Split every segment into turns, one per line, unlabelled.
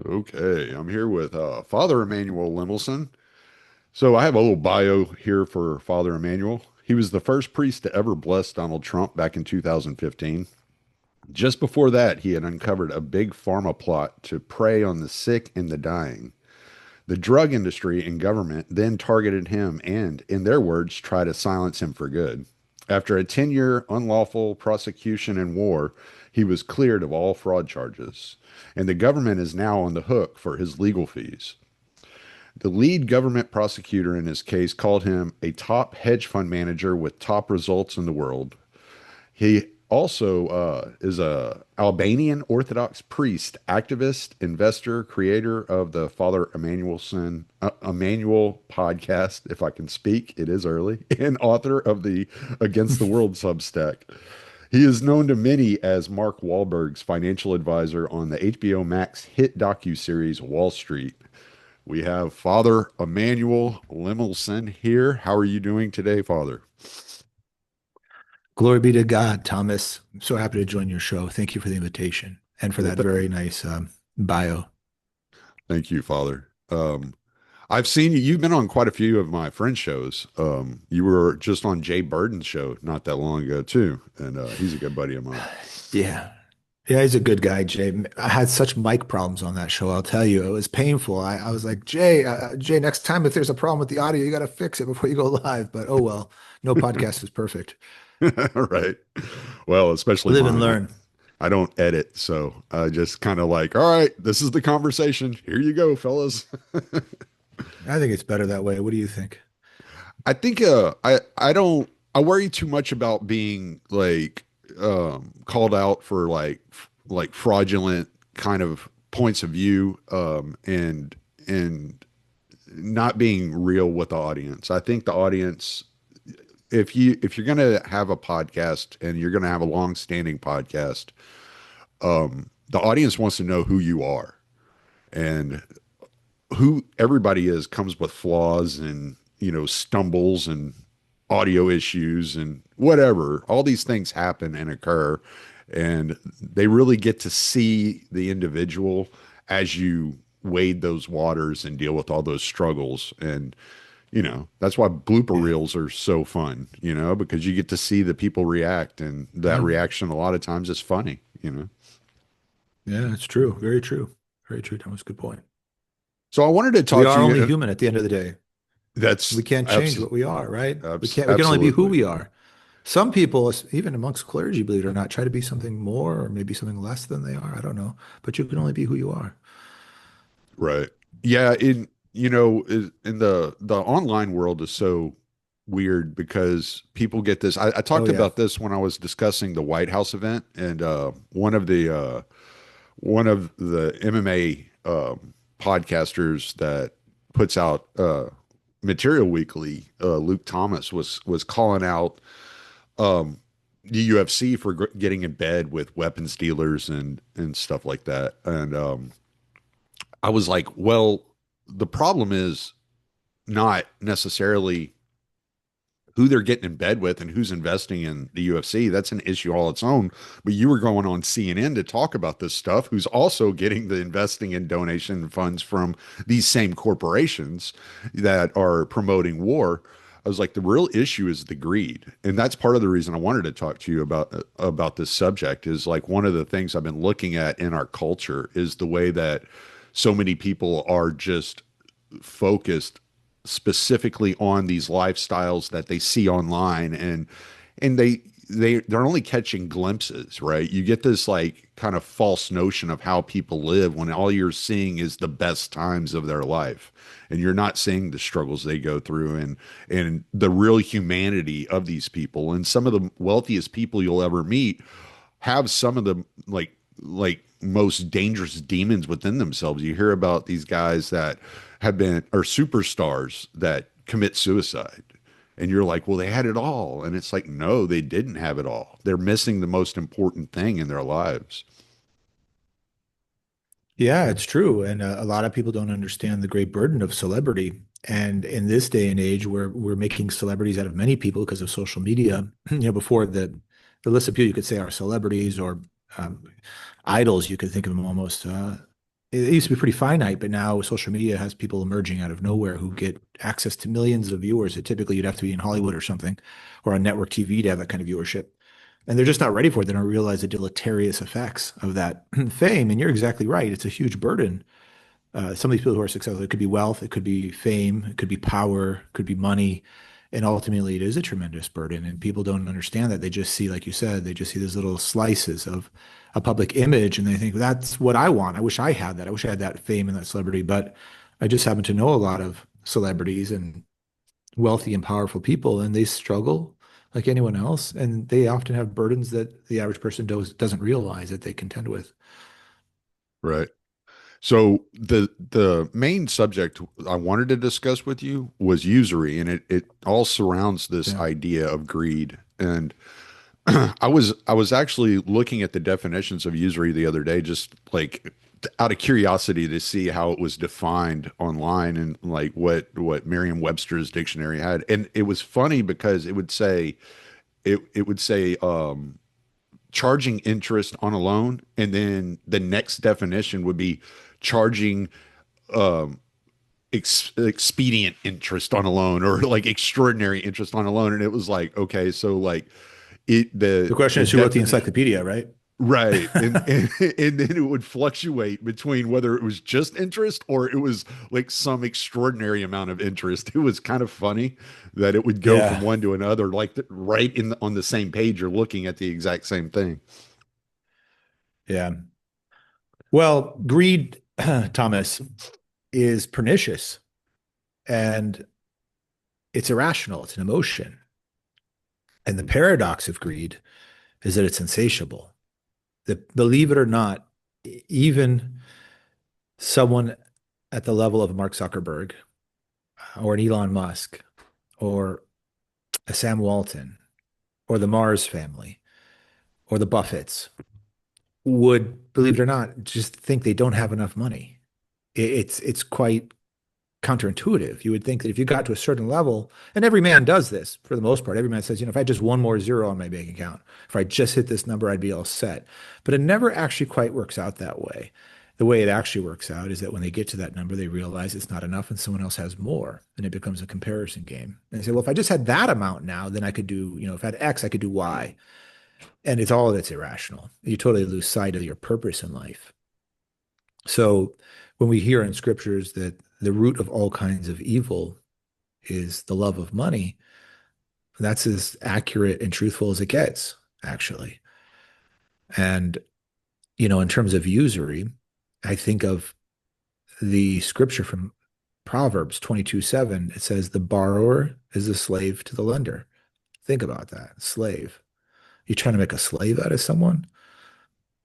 Okay, I'm here with Father Emmanuel Lemelson. So I have a little bio here for Father Emmanuel. He was the first priest to ever bless Donald Trump back in 2015. Just before that, he had uncovered a big pharma plot to prey on the sick and the dying. The drug industry and government then targeted him and, in their words, tried to silence him for good. After a 10-year unlawful prosecution and war, he was cleared of all fraud charges, and the government is now on the hook for his legal fees. The lead government prosecutor in his case called him a top hedge fund manager with top results in the world. He also is a Albanian Orthodox priest, activist, investor, creator of the Father Emmanuelson Emmanuel podcast, if I can speak, it is early, and author of the Against the World Substack. He is known to many as Mark Wahlberg's financial advisor on the HBO Max hit docuseries Wall Street. We have Father Emmanuel Lemelson here. How are you doing today, Father?
Glory be to God, Thomas. I'm so happy to join your show. Thank you for the invitation and for
Well,
that very nice bio.
thank you, Father. I've seen you. You've been on quite a few of my friend shows. You were just on Jay Burden's show not that long ago too, and he's a good buddy of mine.
Yeah. Yeah, he's a good guy, Jay. I had such mic problems on that show. I'll tell you, it was painful. I was like, Jay, next time if there's a problem with the audio, you got to fix it before you go live. But oh well, no podcast is perfect.
Right. Well, especially
Live and
mine.
learn.
I don't edit, so I just kind of like, all right, this is the conversation. Here you go, fellas.
I think it's better that way. What do you think?
I think I don't I worry too much about being like called out for like fraudulent kind of points of view and not being real with the audience. I think the audience if you're going to have a podcast and you're going to have a long-standing podcast, the audience wants to know who you are, and who everybody is comes with flaws and stumbles and audio issues and whatever. All these things happen and occur, and they really get to see the individual as you wade those waters and deal with all those struggles. And that's why blooper
Yeah.
reels are so fun, because you get to see the people react, and that
Yeah.
reaction a lot of times is funny.
Yeah, it's true. Very true. Very true, Thomas. Good point.
So I wanted to
We
talk to
are only
you.
human at the end of the day.
That's
We can't change
abs-
what we are, right? We can only be who
absolutely
we are. Some people, even amongst clergy, believe it or not, try to be something more or maybe something less than they are. I don't know. But you can only be who you are.
right. Yeah, in the online world is so weird because people get this. I
Oh
talked
yeah.
about this when I was discussing the White House event, and one of the MMA podcasters that puts out material weekly, Luke Thomas was calling out the UFC for getting in bed with weapons dealers and stuff like that. And I was like, well, the problem is not necessarily who they're getting in bed with and who's investing in the UFC. That's an issue all its own. But you were going on CNN to talk about this stuff, who's also getting the investing and donation funds from these same corporations that are promoting war. I was like, the real issue is the greed. And that's part of the reason I wanted to talk to you about this subject. Is like, one of the things I've been looking at in our culture is the way that so many people are just focused specifically on these lifestyles that they see online, and they're only catching glimpses, right? You get this like kind of false notion of how people live when all you're seeing is the best times of their life, and you're not seeing the struggles they go through and the real humanity of these people. And some of the wealthiest people you'll ever meet have some of the like most dangerous demons within themselves. You hear about these guys that have been are superstars that commit suicide. And you're like, well, they had it all. And it's like, no, they didn't have it all. They're missing the most important thing in their lives.
Yeah, it's true. And a lot of people don't understand the great burden of celebrity. And in this day and age, where we're making celebrities out of many people because of social media, before the list of people you could say are celebrities or um, idols, you could think of them almost. it used to be pretty finite, but now social media has people emerging out of nowhere who get access to millions of viewers that typically you'd have to be in Hollywood or something or on network TV to have that kind of viewership. And they're just not ready for it. They don't realize the deleterious effects of that fame. And you're exactly right. It's a huge burden. Some of these people who are successful, it could be wealth, it could be fame, it could be power, it could be money. And ultimately, it is a tremendous burden. And people don't understand that. They just see, like you said, they just see these little slices of a public image and they think, that's what I want. I wish I had that. I wish I had that fame and that celebrity. But I just happen to know a lot of celebrities and wealthy and powerful people, and they struggle like anyone else. And they often have burdens that the average person doesn't realize that they contend with.
Right. So the main subject I wanted to discuss with you was usury, and it all surrounds this
Yeah.
idea of greed. And I was actually looking at the definitions of usury the other day, just like out of curiosity to see how it was defined online and like what Merriam-Webster's dictionary had. And it was funny because it would say charging interest on a loan, and then the next definition would be charging um expedient interest on a loan, or like extraordinary interest on a loan. And it was like, okay, so like it
The question
the
is who wrote the
definition,
encyclopedia, right?
right, and then it would fluctuate between whether it was just interest or it was like some extraordinary amount of interest. It was kind of funny that it would go from
Yeah.
one to another, like right on the same page, you're looking at the exact same thing.
Yeah. Well, greed, Thomas, is pernicious and it's irrational. It's an emotion. And the paradox of greed is that it's insatiable. That, believe it or not, even someone at the level of Mark Zuckerberg or an Elon Musk or a Sam Walton or the Mars family or the Buffetts would, believe it or not, just think they don't have enough money. It's quite counterintuitive. You would think that if you got to a certain level, and every man does this for the most part, every man says, if I had just one more zero on my bank account, if I just hit this number, I'd be all set. But it never actually quite works out that way. The way it actually works out is that when they get to that number, they realize it's not enough and someone else has more. And it becomes a comparison game. And they say, well, if I just had that amount now, then I could do, if I had X, I could do Y. And it's all that's irrational. You totally lose sight of your purpose in life. So when we hear in scriptures that the root of all kinds of evil is the love of money, that's as accurate and truthful as it gets, actually. And, in terms of usury, I think of the scripture from Proverbs 22:7. It says, the borrower is a slave to the lender. Think about that. Slave. You're trying to make a slave out of someone?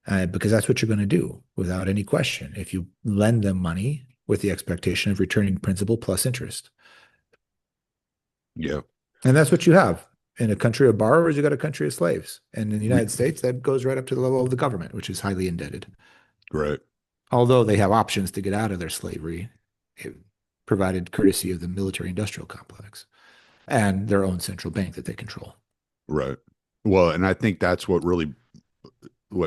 Because that's what you're going to do without any question if you lend them money with the expectation of returning principal plus interest.
Yeah.
And that's what you have. In a country of borrowers, you got a country of slaves. And in the
We,
United States, that goes right up to the level of the government, which is highly indebted.
right.
Although they have options to get out of their slavery, provided courtesy of the military industrial complex and their own central bank that they control.
Right. Well, and I think that's what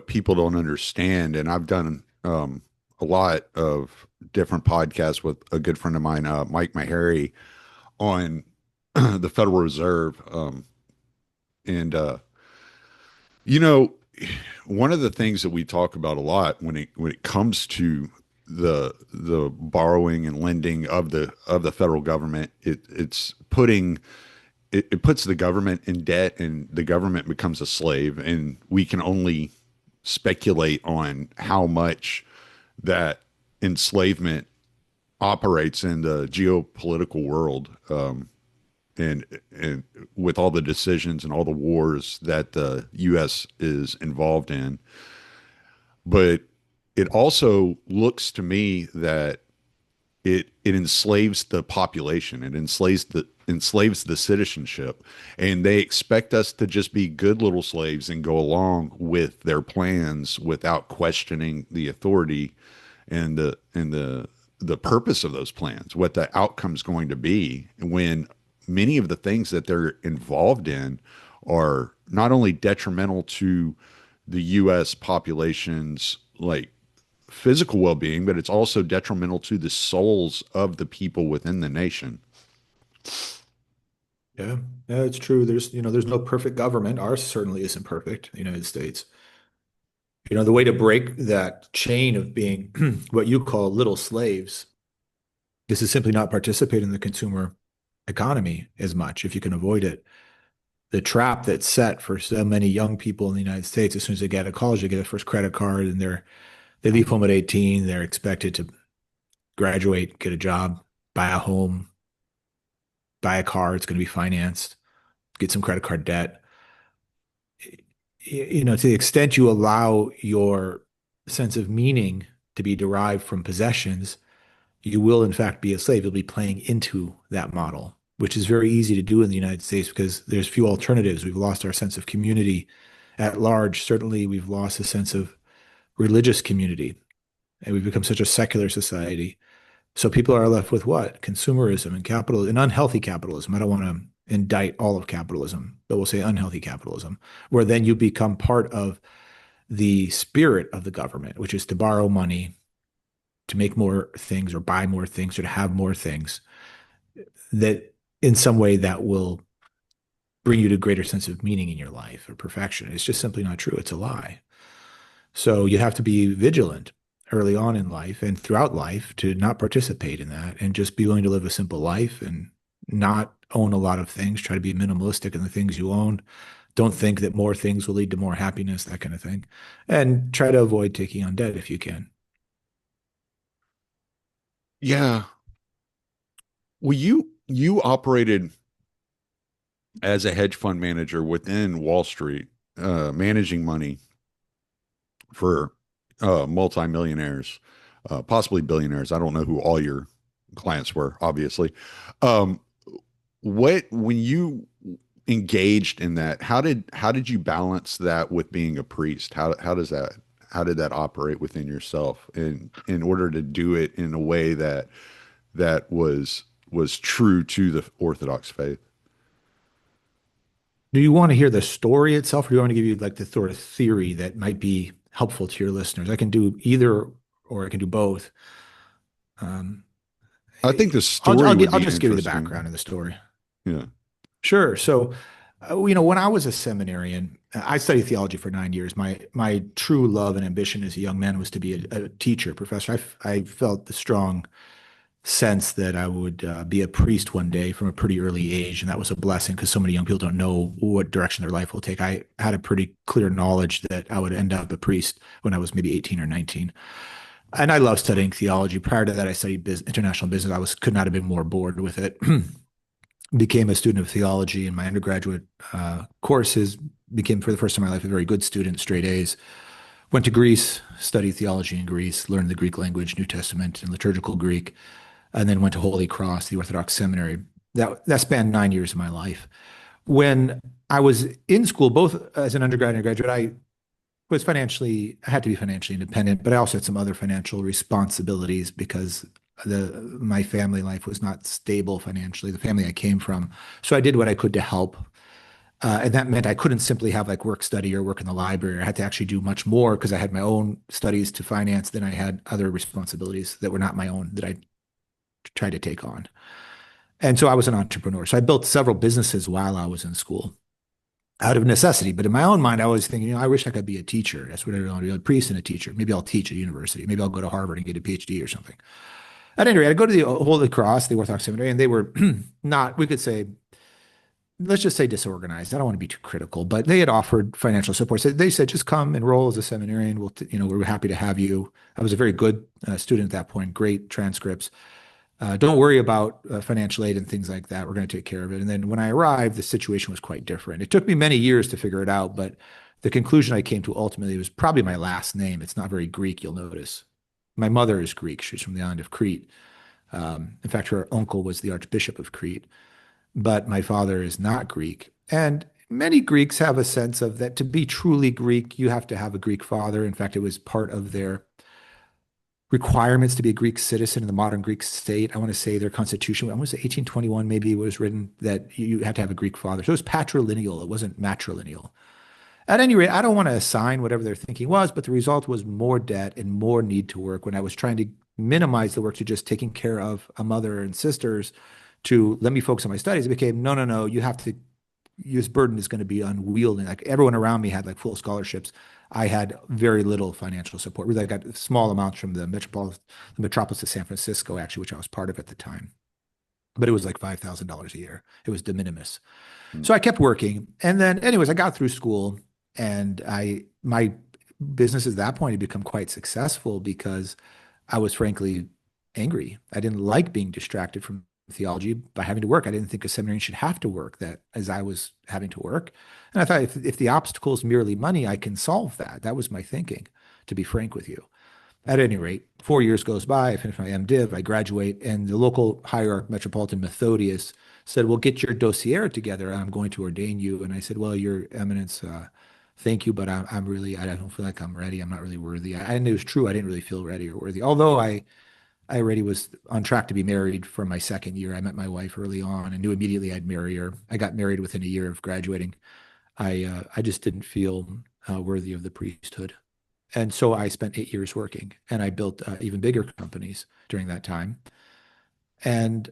people don't understand. And I've done a lot of different podcasts with a good friend of mine, Mike Maharry, on the Federal Reserve. And you know, one of the things that we talk about a lot when it comes to the borrowing and lending of the federal government, it puts the government in debt, and the government becomes a slave, and we can only speculate on how much that enslavement operates in the geopolitical world, and with all the decisions and all the wars that the U.S. is involved in. But it also looks to me that it enslaves the population. It enslaves the citizenship, and they expect us to just be good little slaves and go along with their plans without questioning the authority and the purpose of those plans, what the outcome's going to be, when many of the things that they're involved in are not only detrimental to the U.S. population's like physical well-being, but it's also detrimental to the souls of the people within the nation.
Yeah, yeah, it's true. There's no perfect government. Ours certainly isn't perfect, the United States. The way to break that chain of being what you call little slaves is to simply not participate in the consumer economy as much if you can avoid it. The trap that's set for so many young people in the United States, as soon as they get out of college, they get their first credit card and they leave home at 18, they're expected to graduate, get a job, buy a home, buy a car, it's going to be financed, get some credit card debt. To the extent you allow your sense of meaning to be derived from possessions, you will in fact be a slave. You'll be playing into that model, which is very easy to do in the United States because there's few alternatives. We've lost our sense of community at large. Certainly, we've lost a sense of religious community, and we've become such a secular society. So people are left with what? Consumerism and capital and unhealthy capitalism. I don't want to indict all of capitalism, but we'll say unhealthy capitalism, where then you become part of the spirit of the government, which is to borrow money to make more things or buy more things or to have more things that in some way that will bring you to a greater sense of meaning in your life or perfection. It's just simply not true. It's a lie. So you have to be vigilant early on in life and throughout life to not participate in that and just be willing to live a simple life and not own a lot of things. Try to be minimalistic in the things you own. Don't think that more things will lead to more happiness, that kind of thing. And try to avoid taking on debt if you can.
Yeah. Well, you operated as a hedge fund manager within Wall Street, managing money for multimillionaires, possibly billionaires. I don't know who all your clients were, obviously. Um, what when you engaged in that, how did you balance that with being a priest? How did that operate within yourself in order to do it in a way that was true to the Orthodox faith?
Do you want to hear the story itself, or do you want to give you like the sort of theory that might be helpful to your listeners? I can do either, or I can do both. Um,
I think the
I'll,
story would
I'll
be
just give you the background
interesting.
of the story.
Yeah.
Sure. So, when I was a seminarian, I studied theology for 9 years. My true love and ambition as a young man was to be a teacher, professor. I felt the strong sense that I would be a priest one day from a pretty early age, and that was a blessing because so many young people don't know what direction their life will take. I had a pretty clear knowledge that I would end up a priest when I was maybe 18 or 19. And I love studying theology. Prior to that, I studied international business. Could not have been more bored with it. Became a student of theology in my undergraduate courses. Became for the first time in my life a very good student, straight A's. Went to Greece, studied theology in Greece, learned the Greek language, New Testament, and liturgical Greek, and then went to Holy Cross, the Orthodox seminary. That spanned 9 years of my life. When I was in school, both as an undergrad and a graduate, I had to be financially independent, but I also had some other financial responsibilities because my family life was not stable financially, the family I came from. So I did what I could to help. And that meant I couldn't simply have like work study or work in the library. I had to actually do much more because I had my own studies to finance than I had other responsibilities that were not my own that I tried to take on. And so I was an entrepreneur. So I built several businesses while I was in school out of necessity. But in my own mind, I was thinking, I wish I could be a teacher. That's what I want to be, a priest and a teacher. Maybe I'll teach at university. Maybe I'll go to Harvard and get a PhD or something. At any rate, I go to the Holy Cross, the Orthodox Seminary, and they were not, we could say, let's just say disorganized. I don't want to be too critical, but they had offered financial support. So they said, just come enroll as a seminarian. We're happy to have you. I was a very good student at that point, great transcripts. Don't worry about financial aid and things like that. We're going to take care of it. And then when I arrived, the situation was quite different. It took me many years to figure it out, but the conclusion I came to ultimately was probably my last name. It's not very Greek, you'll notice. My mother is Greek. She's from the island of Crete. In fact, her uncle was the Archbishop of Crete, but my father is not Greek. And many Greeks have a sense of that to be truly Greek, you have to have a Greek father. In fact, it was part of their requirements to be a Greek citizen in the modern Greek state. I want to say their constitution, I want to say 1821 maybe it was written that you had to have a Greek father. So it was patrilineal, it wasn't matrilineal. At any rate, I don't want to assign whatever their thinking was, but the result was more debt and more need to work when I was trying to minimize the work to just taking care of a mother and sisters to let me focus on my studies. It became, no, no, no, you have to, this burden is going to be unwieldy. Like everyone around me had like full scholarships. I had very little financial support. Really, I got small amounts from the metropolis of San Francisco, actually, which I was part of at the time. But it was like $5,000 a year. It was de minimis.
Mm.
So I kept working. And then, anyways, I got through school and my business at that point had become quite successful because I was frankly angry. I didn't like being distracted from theology by having to work. I didn't think a seminarian should have to work that as I was having to work. And I thought if the obstacle is merely money, I can solve that. That was my thinking, to be frank with you. At any rate, 4 years goes by, I finish my MDiv, I graduate, and the local hierarch, Metropolitan Methodius, said, well, get your dossier together. I'm going to ordain you. And I said, well, Your Eminence, thank you, but I'm really, I don't feel like I'm ready. I'm not really worthy. I knew it was true. I didn't really feel ready or worthy. Although I already was on track to be married for my second year. I met my wife early on and knew immediately I'd marry her. I got married within a year of graduating. I just didn't feel worthy of the priesthood. And so I spent 8 years working and I built even bigger companies during that time. And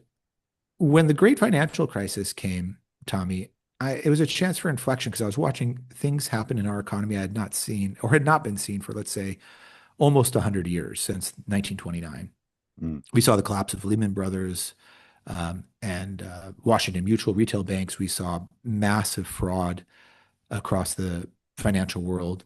when the great financial crisis came, Tommy, it was a chance for inflection because I was watching things happen in our economy I had not seen or had not been seen for, let's say, almost 100 years since 1929.
Mm.
We saw the collapse of Lehman Brothers and Washington Mutual retail banks. We saw massive fraud across the financial world.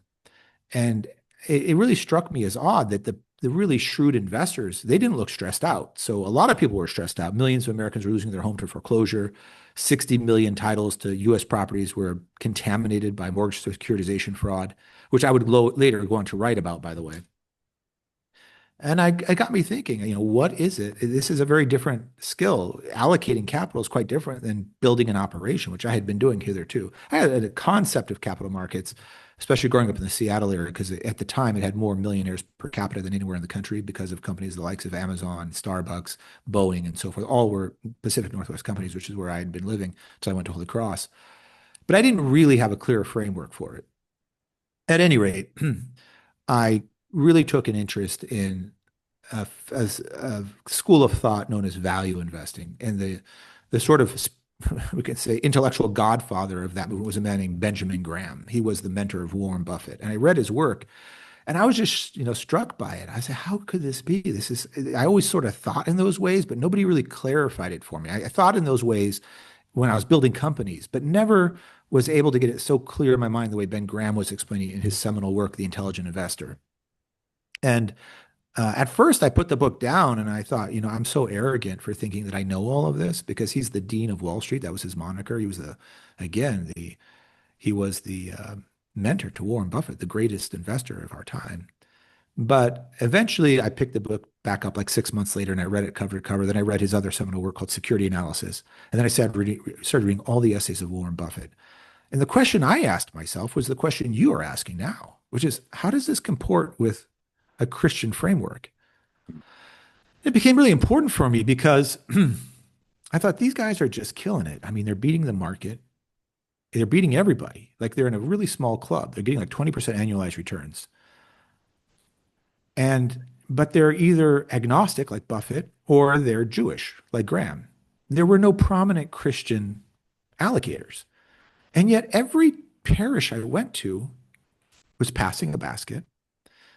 And it really struck me as odd that the really shrewd investors, they didn't look stressed out. So a lot of people were stressed out. Millions of Americans were losing their home to foreclosure. 60 million titles to US properties were contaminated by mortgage securitization fraud, which I would later go on to write about, by the way. And it got me thinking, what is it? This is a very different skill. Allocating capital is quite different than building an operation, which I had been doing hitherto. I had a concept of capital markets, especially growing up in the Seattle area, because at the time it had more millionaires per capita than anywhere in the country because of companies the likes of Amazon, Starbucks, Boeing, and so forth. All were Pacific Northwest companies, which is where I had been living until I went to Holy Cross. But I didn't really have a clear framework for it. At any rate, I really took an interest in a school of thought known as value investing. And the sort of, we could say, intellectual godfather of that movement was a man named Benjamin Graham. He was the mentor of Warren Buffett. And I read his work and I was just, struck by it. I said, how could this be? I always sort of thought in those ways, but nobody really clarified it for me. I thought in those ways when I was building companies, but never was able to get it so clear in my mind the way Ben Graham was explaining in his seminal work, The Intelligent Investor. And at first, I put the book down and I thought, I'm so arrogant for thinking that I know all of this because he's the dean of Wall Street. That was his moniker. He was he was the mentor to Warren Buffett, the greatest investor of our time. But eventually, I picked the book back up like 6 months later and I read it cover to cover. Then I read his other seminal work called Security Analysis. And then I started reading all the essays of Warren Buffett. And the question I asked myself was the question you are asking now, which is, how does this comport with a Christian framework? It became really important for me because I thought these guys are just killing it. I mean, they're beating the market. They're beating everybody. Like they're in a really small club. They're getting like 20% annualized returns. But they're either agnostic like Buffett or they're Jewish like Graham. There were no prominent Christian allocators. And yet every parish I went to was passing a basket.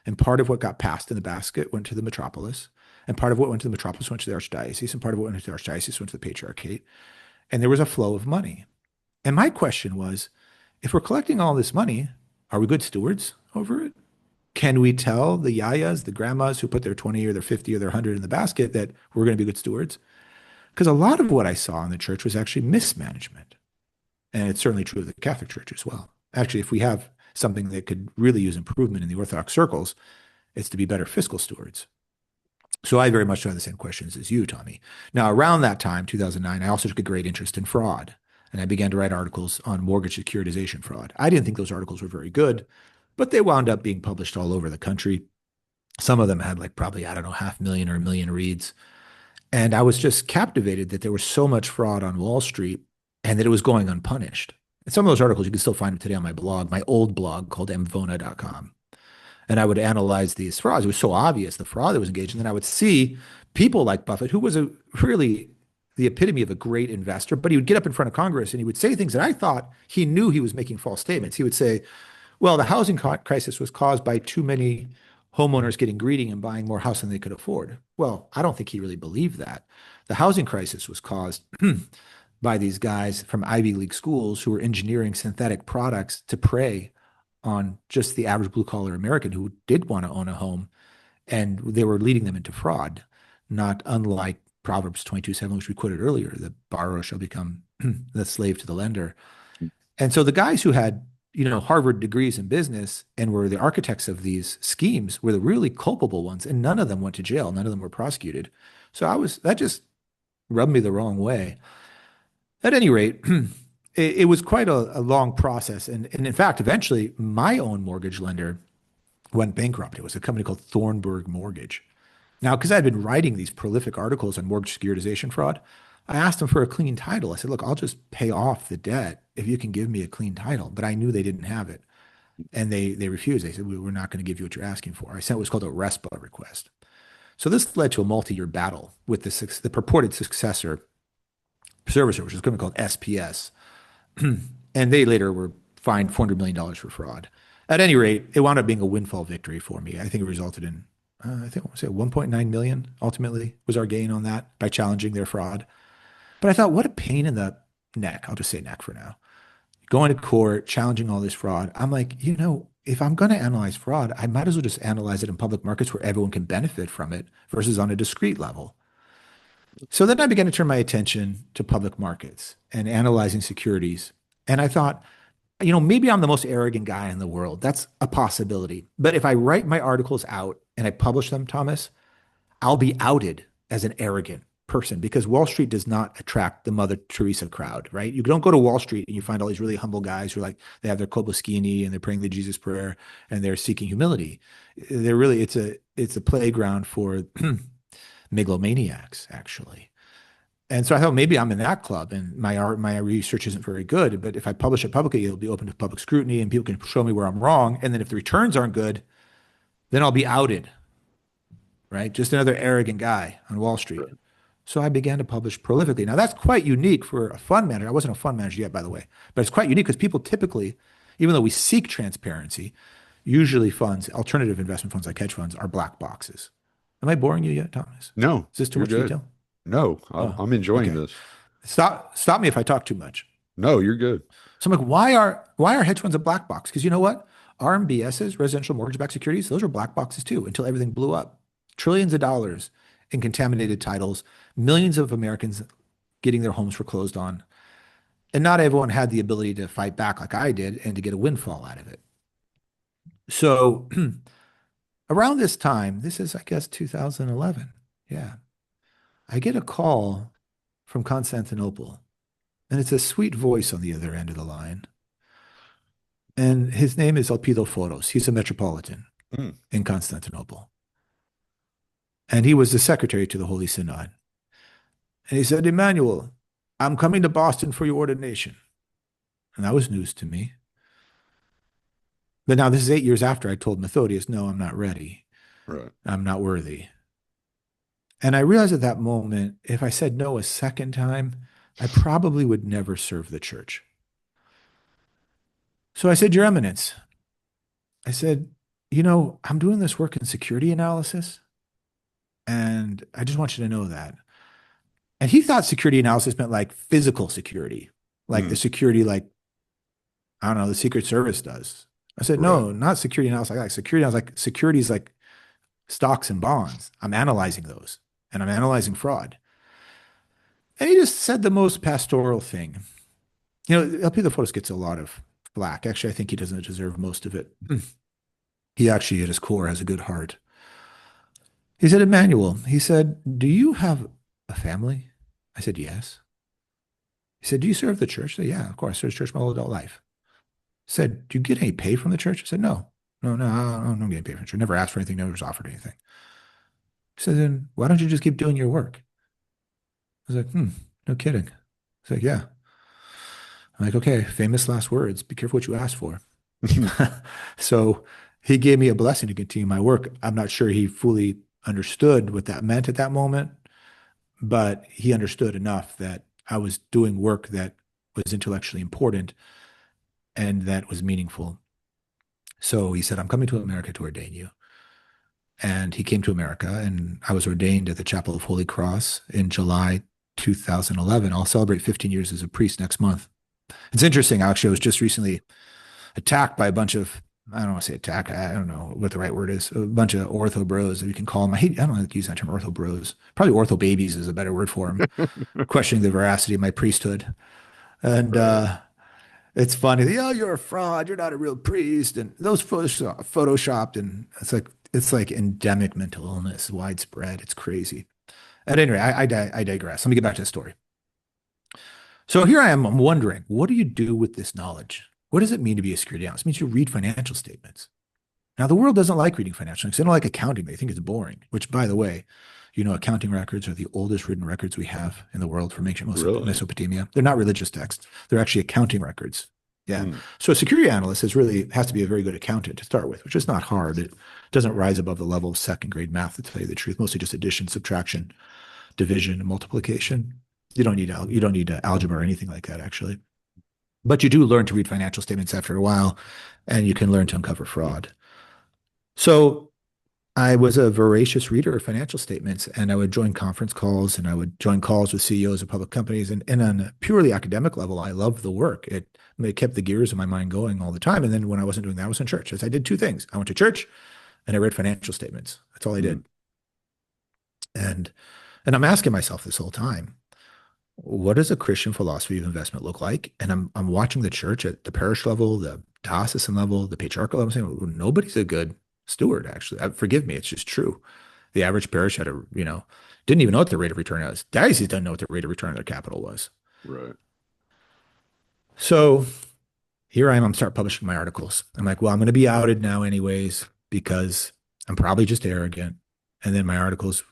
And part of what got passed in the basket went to the metropolis. And part of what went to the metropolis went to the archdiocese. And part of what went to the archdiocese went to the patriarchate. And there was a flow of money. And my question was, if we're collecting all this money, are we good stewards over it? Can we tell the yayas, the grandmas who put their 20 or their 50 or their 100 in the basket that we're going to be good stewards? Because a lot of what I saw in the church was actually mismanagement. And it's certainly true of the Catholic Church as well. Actually, if we have something that could really use improvement in the Orthodox circles, it's to be better fiscal stewards. So I very much had the same questions as you, Tommy. Now, around that time, 2009, I also took a great interest in fraud. And I began to write articles on mortgage securitization fraud. I didn't think those articles were very good, but they wound up being published all over the country. Some of them had like probably, I don't know, 500,000 or 1 million reads. And I was just captivated that there was so much fraud on Wall Street and that it was going unpunished. And some of those articles, you can still find them today on my blog, my old blog called mvona.com. And I would analyze these frauds. It was so obvious the fraud that was engaged. And then I would see people like Buffett, who was a really the epitome of a great investor, but he would get up in front of Congress and he would say things that I thought he knew he was making false statements. He would say, well, the housing crisis was caused by too many homeowners getting greedy and buying more house than they could afford. Well, I don't think he really believed that. The housing crisis was caused by these guys from Ivy League schools who were engineering synthetic products to prey on just the average blue collar American who did want to own a home, and they were leading them into fraud, not unlike Proverbs 22:7, which we quoted earlier, the borrower shall become the slave to the lender. And so the guys who had, Harvard degrees in business and were the architects of these schemes were the really culpable ones, and none of them went to jail. None of them were prosecuted. So that just rubbed me the wrong way. At any rate, it was quite a long process. And in fact, eventually my own mortgage lender went bankrupt. It was a company called Thornburg Mortgage. Now, because I'd been writing these prolific articles on mortgage securitization fraud, I asked them for a clean title. I said, look, I'll just pay off the debt if you can give me a clean title. But I knew they didn't have it. And they refused. They said, we're not going to give you what you're asking for. I sent what's called a RESPA request. So this led to a multi-year battle with the purported successor servicer, which was a company called SPS. And they later were fined $400 million for fraud. At any rate, it wound up being a windfall victory for me. I think it resulted in, I want to say 1.9 million ultimately was our gain on that by challenging their fraud. But I thought, what a pain in the neck. I'll just say neck for now. Going to court, challenging all this fraud. I'm like, if I'm going to analyze fraud, I might as well just analyze it in public markets where everyone can benefit from it versus on a discrete level. So then I began to turn my attention to public markets and analyzing securities. And I thought, maybe I'm the most arrogant guy in the world. That's a possibility. But if I write my articles out and I publish them, Thomas, I'll be outed as an arrogant person because Wall Street does not attract the Mother Teresa crowd, right? You don't go to Wall Street and you find all these really humble guys who are like, they have their Koboskini and they're praying the Jesus prayer and they're seeking humility. It's a playground for megalomaniacs, actually. And so I thought maybe I'm in that club and my research isn't very good, but if I publish it publicly, it'll be open to public scrutiny and people can show me where I'm wrong. And then if the returns aren't good, then I'll be outed, right? Just another arrogant guy on Wall Street.
Right.
So I began to publish prolifically. Now that's quite unique for a fund manager. I wasn't a fund manager yet, by the way, but it's quite unique because people typically, even though we seek transparency, usually funds, alternative investment funds like hedge funds, are black boxes. Am I boring you yet, Thomas?
No,
Is this too
you're
much
good.
detail?
No,
Oh,
I'm enjoying
okay.
this.
Stop me if I talk too much.
No, you're good.
So I'm like, why are hedge funds a black box? Because you know what? RMBSs, residential mortgage-backed securities, those were black boxes too until everything blew up. Trillions of dollars in contaminated titles, millions of Americans getting their homes foreclosed on. And not everyone had the ability to fight back like I did and to get a windfall out of it. So around this time, this is, I guess, 2011. Yeah. I get a call from Constantinople, and it's a sweet voice on the other end of the line. And his name is Elpidophoros. He's a metropolitan
Mm,
in Constantinople. And he was the secretary to the Holy Synod. And he said, Emmanuel, I'm coming to Boston for your ordination. And that was news to me. But now this is 8 years after I told Methodius, no, I'm not ready.
right.
I'm not worthy. And I realized at that moment, if I said no a second time, I probably would never serve the church. So I said, Your Eminence, I said, I'm doing this work in security analysis, and I just want you to know that. And he thought security analysis meant like physical security, like the
Mm,
security, like, I don't know, the Secret Service does. I said,
right.
no, not security analysis like that. Security analysis, like security is like stocks and bonds. I'm analyzing those and I'm analyzing fraud. And he just said the most pastoral thing. LP the Photos gets a lot of flack. Actually, I think he doesn't deserve most of it. He actually, at his core, has a good heart. He said, Emmanuel, he said, do you have a family? I said, yes. He said, do you serve the church? I said, yeah, of course. I served the church my whole adult life. He said, do you get any pay from the church? I said, no. No, I don't get paid from the church. Never asked for anything, never was offered anything. He said, then why don't you just keep doing your work? I was like, no kidding. He's like, yeah. I'm like, okay, famous last words. Be careful what you ask for. So he gave me a blessing to continue my work. I'm not sure he fully understood what that meant at that moment, but he understood enough that I was doing work that was intellectually important and that was meaningful. So he said, I'm coming to America to ordain you. And he came to America, and I was ordained at the Chapel of Holy Cross in July 2011. I'll celebrate 15 years as a priest next month. It's interesting, actually. I was just recently attacked by a bunch of, I don't want to say attack, I don't know what the right word is, a bunch of ortho bros, if you can call them. I don't like to use that term, ortho bros. Probably ortho babies is a better word for them, questioning the veracity of my priesthood. And
Right.
it's funny. Oh, you're a fraud. You're not a real priest. And those photoshopped, and it's like endemic mental illness, widespread. It's crazy. At any rate, I digress. Let me get back to the story. So here I am. I'm wondering, what do you do with this knowledge? What does it mean to be a security analyst? It means you read financial statements. Now, the world doesn't like reading financial statements. They don't like accounting. They think it's boring, which, by the way, accounting records are the oldest written records we have in the world from ancient
Really?
Mesopotamia. They're not religious texts. They're actually accounting records. Yeah.
Hmm.
So a security analyst has to be a very good accountant to start with, which is not hard. It doesn't rise above the level of second grade math, to tell you the truth. Mostly just addition, subtraction, division, and multiplication. You don't need algebra or anything like that, actually. But you do learn to read financial statements after a while, and you can learn to uncover fraud. So I was a voracious reader of financial statements, and I would join conference calls and I would join calls with CEOs of public companies. And on a purely academic level, I loved the work. It kept the gears of my mind going all the time. And then when I wasn't doing that, I was in church. As I did two things. I went to church and I read financial statements. That's all I
Hmm.
did. And and I'm asking myself this whole time, what does a Christian philosophy of investment look like? And I'm watching the church at the parish level, the diocesan level, the patriarchal level, saying, well, nobody's a good steward, actually. Forgive me, it's just true. The average parish didn't even know what the rate of return was. Diocese didn't know what the rate of return on their capital was.
Right.
So here I am, I'm start publishing my articles. I'm like, well, I'm going to be outed now anyways, because I'm probably just arrogant. And then my articles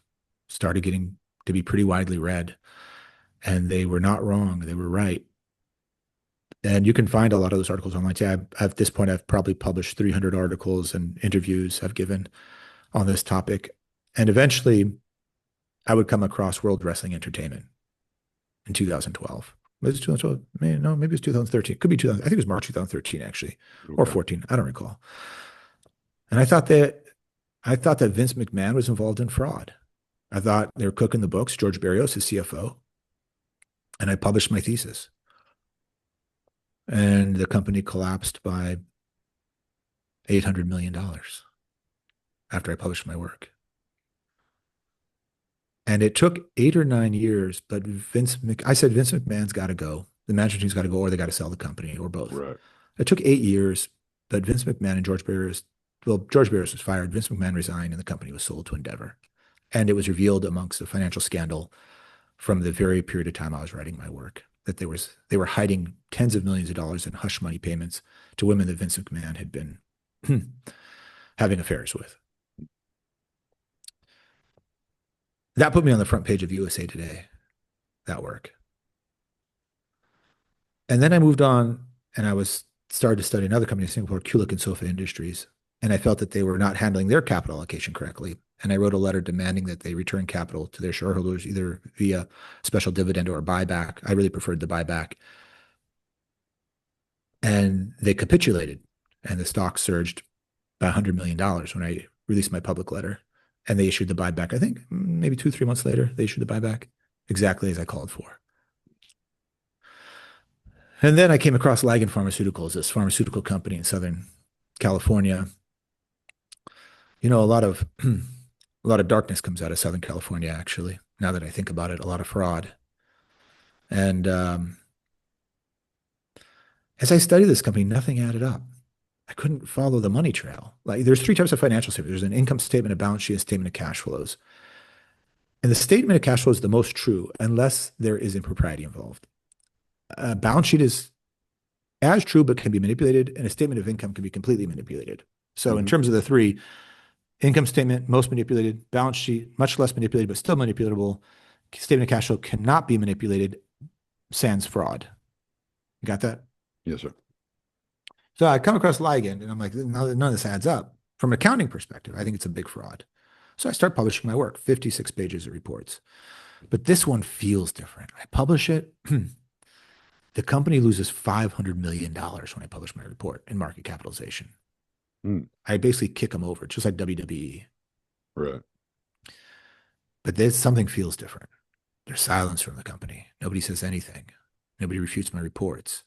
started getting to be pretty widely read. And they were not wrong. They were right. And you can find a lot of those articles online. Yeah, at this point, I've probably published 300 articles and interviews I've given on this topic. And eventually, I would come across World Wrestling Entertainment in 2012. Was it 2012? No, maybe it was 2013. It could be 2000. I think it was March 2013, actually, or
Okay.
14. I don't recall. And I thought that Vince McMahon was involved in fraud. I thought they were cooking the books. George Barrios, his CFO, and I published my thesis. And the company collapsed by $800 million after I published my work. And it took 8 or 9 years, but I said, Vince McMahon's got to go. The management team's got to go, or they got to sell the company, or both.
Right.
It took 8 years, but Vince McMahon and George Barris was fired. Vince McMahon resigned, and the company was sold to Endeavor. And it was revealed amongst the financial scandal from the very period of time I was writing my work that they were hiding tens of millions of dollars in hush money payments to women that Vince McMahon had been having affairs with. That put me on the front page of USA Today, that work. And then I moved on and I was started to study another company in Singapore, Kulik and Sofa Industries. And I felt that they were not handling their capital allocation correctly. And I wrote a letter demanding that they return capital to their shareholders, either via special dividend or buyback. I really preferred the buyback. And they capitulated. And the stock surged by $100 million when I released my public letter. And they issued the buyback. I think maybe 2, 3 months later, they issued the buyback exactly as I called for. And then I came across Ligand Pharmaceuticals, this pharmaceutical company in Southern California. A lot of a lot of darkness comes out of Southern California, actually. Now that I think about it, a lot of fraud. And as I studied this company, nothing added up. I couldn't follow the money trail. Like there's three types of financial statement. There's an income statement, a balance sheet, a statement of cash flows. And the statement of cash flow is the most true unless there is impropriety involved. A balance sheet is as true but can be manipulated, and a statement of income can be completely manipulated. So in
Hmm.
terms of the three, income statement, most manipulated, balance sheet, much less manipulated, but still manipulatable, statement of cash flow cannot be manipulated, sans fraud. You got that?
Yes, sir.
So I come across Ligand and I'm like, none of this adds up. From an accounting perspective, I think it's a big fraud. So I start publishing my work, 56 pages of reports. But this one feels different. I publish it. The company loses $500 million when I publish my report in market capitalization.
Mm,
I basically kick them over, just like WWE.
right.
But there's something feels different. There's silence from the company. Nobody says anything. Nobody refutes my reports.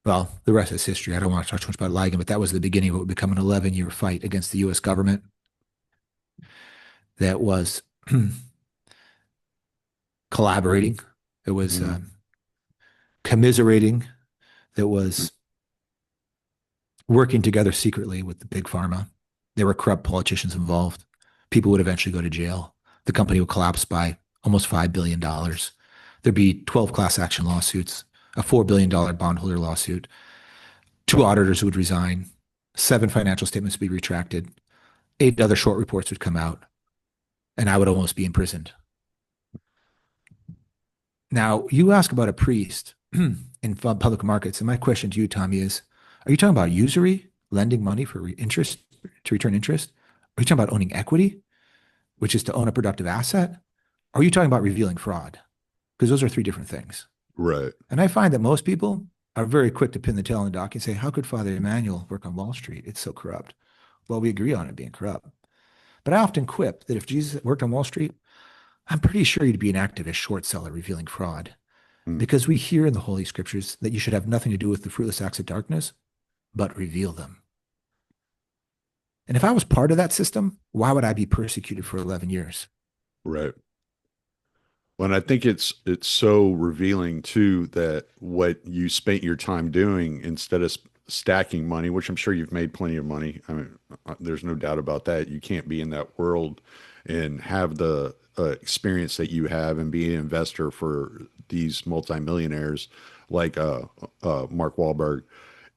Well, the rest is history. I don't want to talk too much about Ligand, but that was the beginning of what would become an 11-year fight against the US government that was collaborating, it was
Mm,
commiserating, that was working together secretly with the big pharma. There were corrupt politicians involved. People would eventually go to jail. The company would collapse by almost $5 billion. There'd be 12 class action lawsuits, a $4 billion bondholder lawsuit, two auditors would resign, seven financial statements would be retracted, eight other short reports would come out, and I would almost be imprisoned. Now, you ask about a priest in public markets, and my question to you, Tommy, is: are you talking about usury, lending money for interest to return interest? Are you talking about owning equity, which is to own a productive asset? Or are you talking about revealing fraud? Because those are three different things.
right.
And I find that most people are very quick to pin the tail on the donkey and say, "How could Father Emmanuel work on Wall Street? It's so corrupt." Well, we agree on it being corrupt. But I often quip that if Jesus worked on Wall Street, I'm pretty sure you'd be an activist short seller revealing fraud.
Mm,
Because we hear in the Holy Scriptures that you should have nothing to do with the fruitless acts of darkness, but reveal them. And if I was part of that system, why would I be persecuted for 11 years?
right. Well, and I think it's so revealing too that what you spent your time doing instead of stacking money, which I'm sure you've made plenty of money. I mean, there's no doubt about that. You can't be in that world and have the experience that you have and be an investor for these multimillionaires like Mark Wahlberg,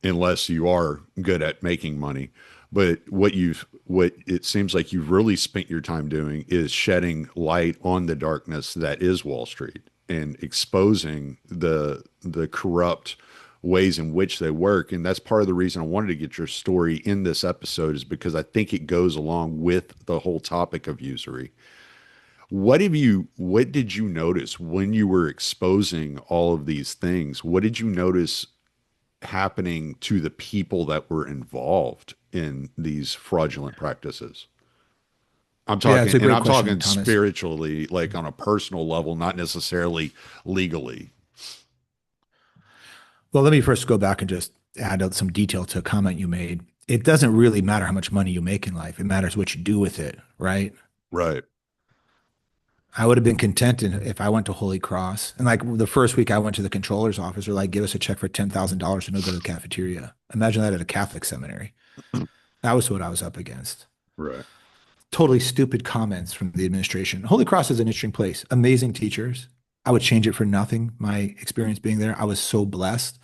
unless you are good at making money. But what it seems like you've really spent your time doing is shedding light on the darkness that is Wall Street and exposing the corrupt ways in which they work. And that's part of the reason I wanted to get your story in this episode, is because I think it goes along with the whole topic of usury. What did you notice when you were exposing all of these things? What did you notice happening to the people that were involved in these fraudulent practices?
Yeah, it's a
And
great
I'm
question,
talking
Thomas.
spiritually, like on a personal level, not necessarily legally.
Well, let me first go back and just add some detail to a comment you made. It doesn't really matter how much money you make in life. It matters what you do with it, right?
Right.
I would have been content if I went to Holy Cross and like the first week I went to the controller's office, they're like, give us a check for $10,000 and no go to the cafeteria. Imagine that at a Catholic seminary. That was what I was up against.
Right.
Totally stupid comments from the administration. Holy Cross is an interesting place. Amazing teachers. I would change it for nothing. My experience being there, I was so blessed.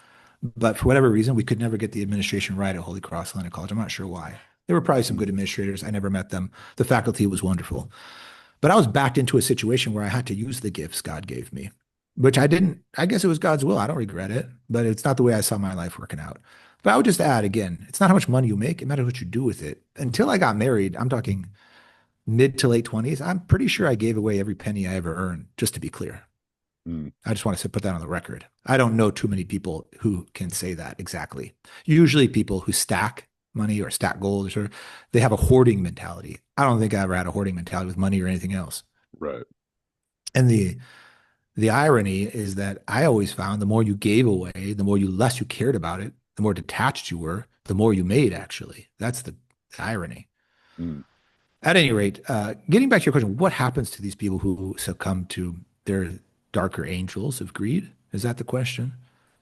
But for whatever reason, we could never get the administration right at Holy Cross Atlanta College. I'm not sure why. There were probably some good administrators. I never met them. The faculty was wonderful. But I was backed into a situation where I had to use the gifts God gave me, which I didn't. I guess it was God's will. I don't regret it, but it's not the way I saw my life working out. But I would just add again, it's not how much money you make, it matters what you do with it. Until I got married, I'm talking mid to late 20s, I'm pretty sure I gave away every penny I ever earned, just to be clear.
Mm,
I just want to put that on the record. I don't know too many people who can say that exactly. Usually people who stack money or stack gold, or they have a hoarding mentality. I don't think I ever had a hoarding mentality with money or anything else.
right.
And the irony is that I always found the more you gave away, the more you less you cared about it, the more detached you were, the more you made actually. That's the irony.
Mm,
At any rate, getting back to your question, what happens to these people who succumb to their darker angels of greed? Is that the question?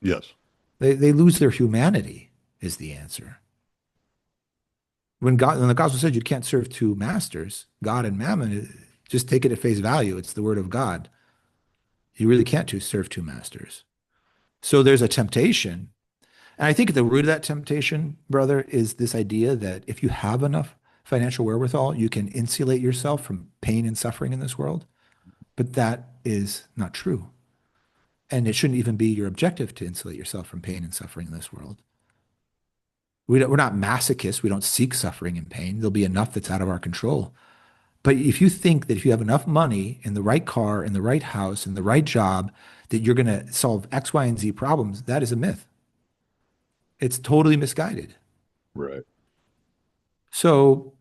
yes.
They lose their humanity, is the answer. When the gospel says you can't serve two masters, God and mammon, just take it at face value. It's the word of God. You really can't serve two masters. So there's a temptation. And I think at the root of that temptation, brother, is this idea that if you have enough financial wherewithal, you can insulate yourself from pain and suffering in this world. But that is not true. And it shouldn't even be your objective to insulate yourself from pain and suffering in this world. We're not masochists. We don't seek suffering and pain. There'll be enough that's out of our control. But if you think that if you have enough money in the right car, in the right house, in the right job, that you're going to solve X, Y, and Z problems, that is a myth. It's totally misguided.
Right.
So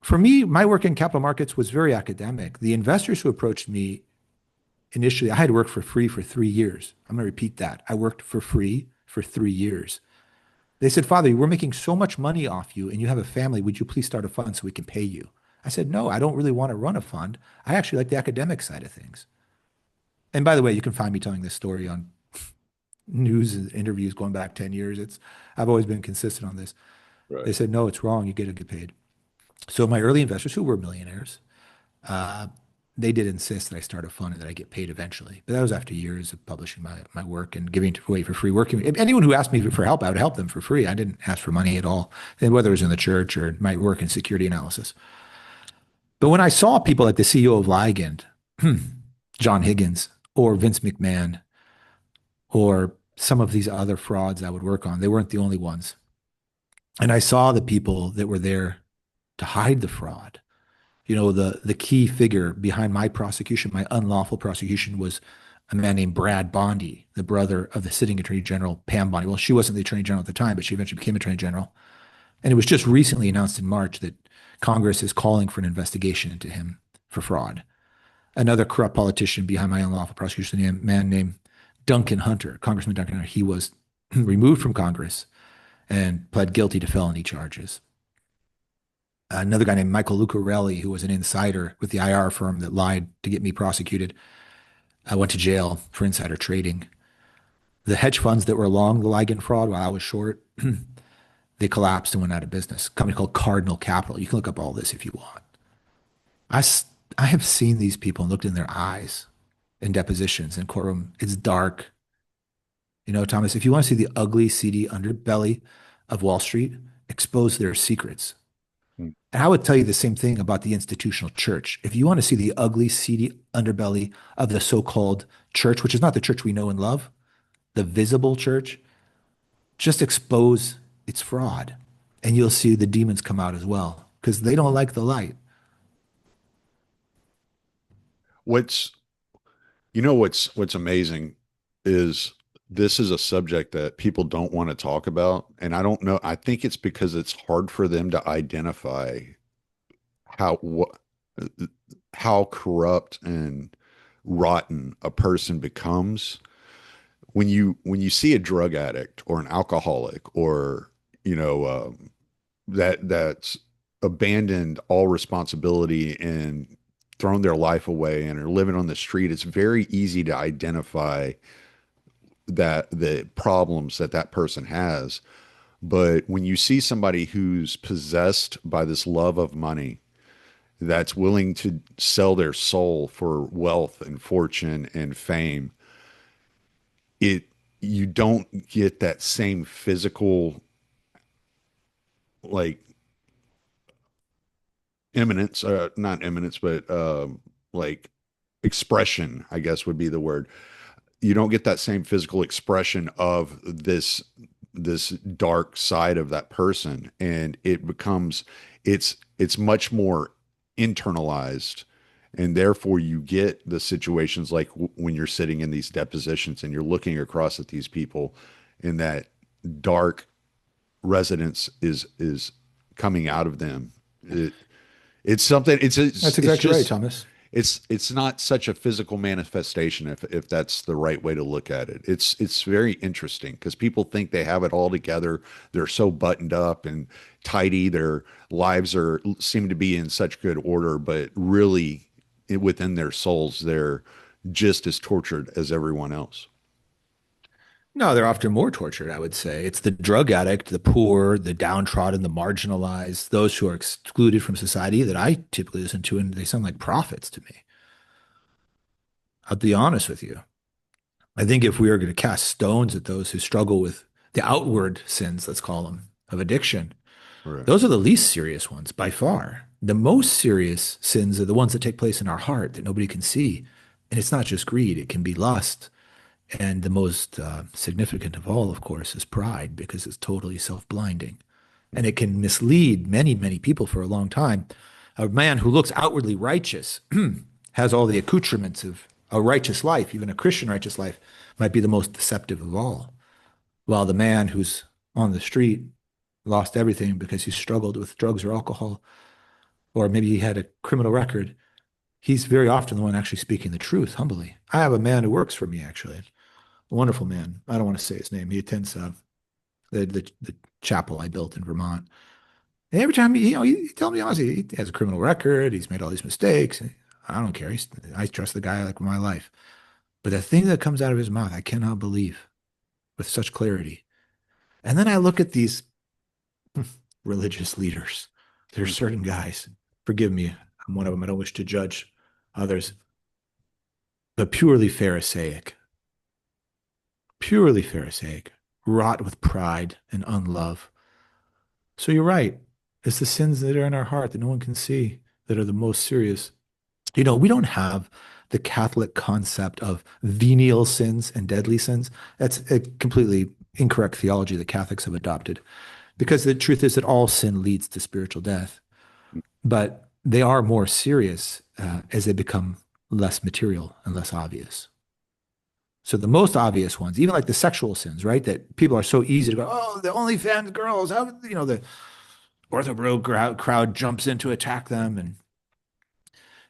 for me, my work in capital markets was very academic. The investors who approached me initially, I had worked for free for 3 years. I'm going to repeat that. I worked for free for 3 years. They said, Father, we're making so much money off you and you have a family. Would you please start a fund so we can pay you? I said, no, I don't really want to run a fund. I actually like the academic side of things. And by the way, you can find me telling this story on news and interviews going back 10 years. I've always been consistent on this.
Right.
They said, no, it's wrong. You get to get paid. So my early investors who were millionaires, uh, they did insist that I start a fund and that I get paid eventually. But that was after years of publishing my work and giving it away for free. Working anyone who asked me for help, I would help them for free. I didn't ask for money at all, and whether it was in the church or my work in security analysis. But when I saw people like the CEO of Ligand, John Higgins, or Vince McMahon, or some of these other frauds I would work on, they weren't the only ones. And I saw the people that were there to hide the fraud. You know, the key figure behind my prosecution, my unlawful prosecution, was a man named Brad Bondi, the brother of the sitting Attorney General, Pam Bondi. Well, she wasn't the Attorney General at the time, but she eventually became Attorney General. And it was just recently announced in March that Congress is calling for an investigation into him for fraud. Another corrupt politician behind my unlawful prosecution, a man named Duncan Hunter, Congressman Duncan Hunter, he was removed from Congress and pled guilty to felony charges. Another guy named Michael Lucarelli, who was an insider with the IR firm that lied to get me prosecuted, I went to jail for insider trading. The hedge funds that were long the Ligand fraud while I was short, they collapsed and went out of business. A company called Cardinal Capital. You can look up all this if you want. I, I have seen these people and looked in their eyes in depositions in courtroom. It's dark. You know, Thomas, if you want to see the ugly, seedy underbelly of Wall Street, expose their secrets.
Hmm.
And I would tell you the same thing about the institutional church. If you want to see the ugly, seedy underbelly of the so-called church, which is not the church we know and love, the visible church, just expose its fraud. And you'll see the demons come out as well because they don't like the light.
What's what's amazing is this is a subject that people don't want to talk about, and I don't know. I think it's because it's hard for them to identify how what how corrupt and rotten a person becomes when you see a drug addict or an alcoholic or you know that's abandoned all responsibility and thrown their life away and are living on the street. It's very easy to identify that the problems that that person has. But when you see somebody who's possessed by this love of money, that's willing to sell their soul for wealth and fortune and fame, it you don't get that same physical like eminence, not eminence, but like expression, I guess would be the word. You don't get that same physical expression of this dark side of that person, and it becomes it's much more internalized, and therefore you get the situations like when you're sitting in these depositions and you're looking across at these people, and that dark residence is coming out of them. It's something.
That's
It's
exactly right,
just
Thomas.
it's not such a physical manifestation if that's the right way to look at it. It's very interesting because people think they have it all together. They're so buttoned up and tidy. Their lives are seem to be in such good order, but really within their souls, they're just as tortured as everyone else.
No, they're often more tortured, I would say. It's the drug addict, the poor, the downtrodden, the marginalized, those who are excluded from society that I typically listen to, and they sound like prophets to me. I'll be honest with you. I think if we are going to cast stones at those who struggle with the outward sins, let's call them, of addiction,
Right.
those are the least serious ones by far. The most serious sins are the ones that take place in our heart that nobody can see. And it's not just greed, it can be lust, And the most significant of all, of course, is pride because it's totally self-blinding. And it can mislead many, many people for a long time. A man who looks outwardly righteous has all the accoutrements of a righteous life, even a Christian righteous life, might be the most deceptive of all. While the man who's on the street lost everything because he struggled with drugs or alcohol, or maybe he had a criminal record, he's very often the one actually speaking the truth humbly. I have a man who works for me, actually, a wonderful man. I don't want to say his name. He attends the chapel I built in Vermont. And every time he tells me honestly, he has a criminal record. He's made all these mistakes. I don't care. I trust the guy like with my life. But the thing that comes out of his mouth, I cannot believe with such clarity. And then I look at these religious leaders. There are certain guys. Forgive me, I'm one of them. I don't wish to judge others, but purely Pharisaic, wrought with pride and unlove. So you're right. It's the sins that are in our heart that no one can see that are the most serious. We don't have the Catholic concept of venial sins and deadly sins. That's a completely incorrect theology that Catholics have adopted because the truth is that all sin leads to spiritual death. But they are more serious as they become less material and less obvious. So the most obvious ones, even like the sexual sins, right? That people are so easy to go, oh, the OnlyFans girls, how, the Ortho Bro crowd jumps in to attack them. And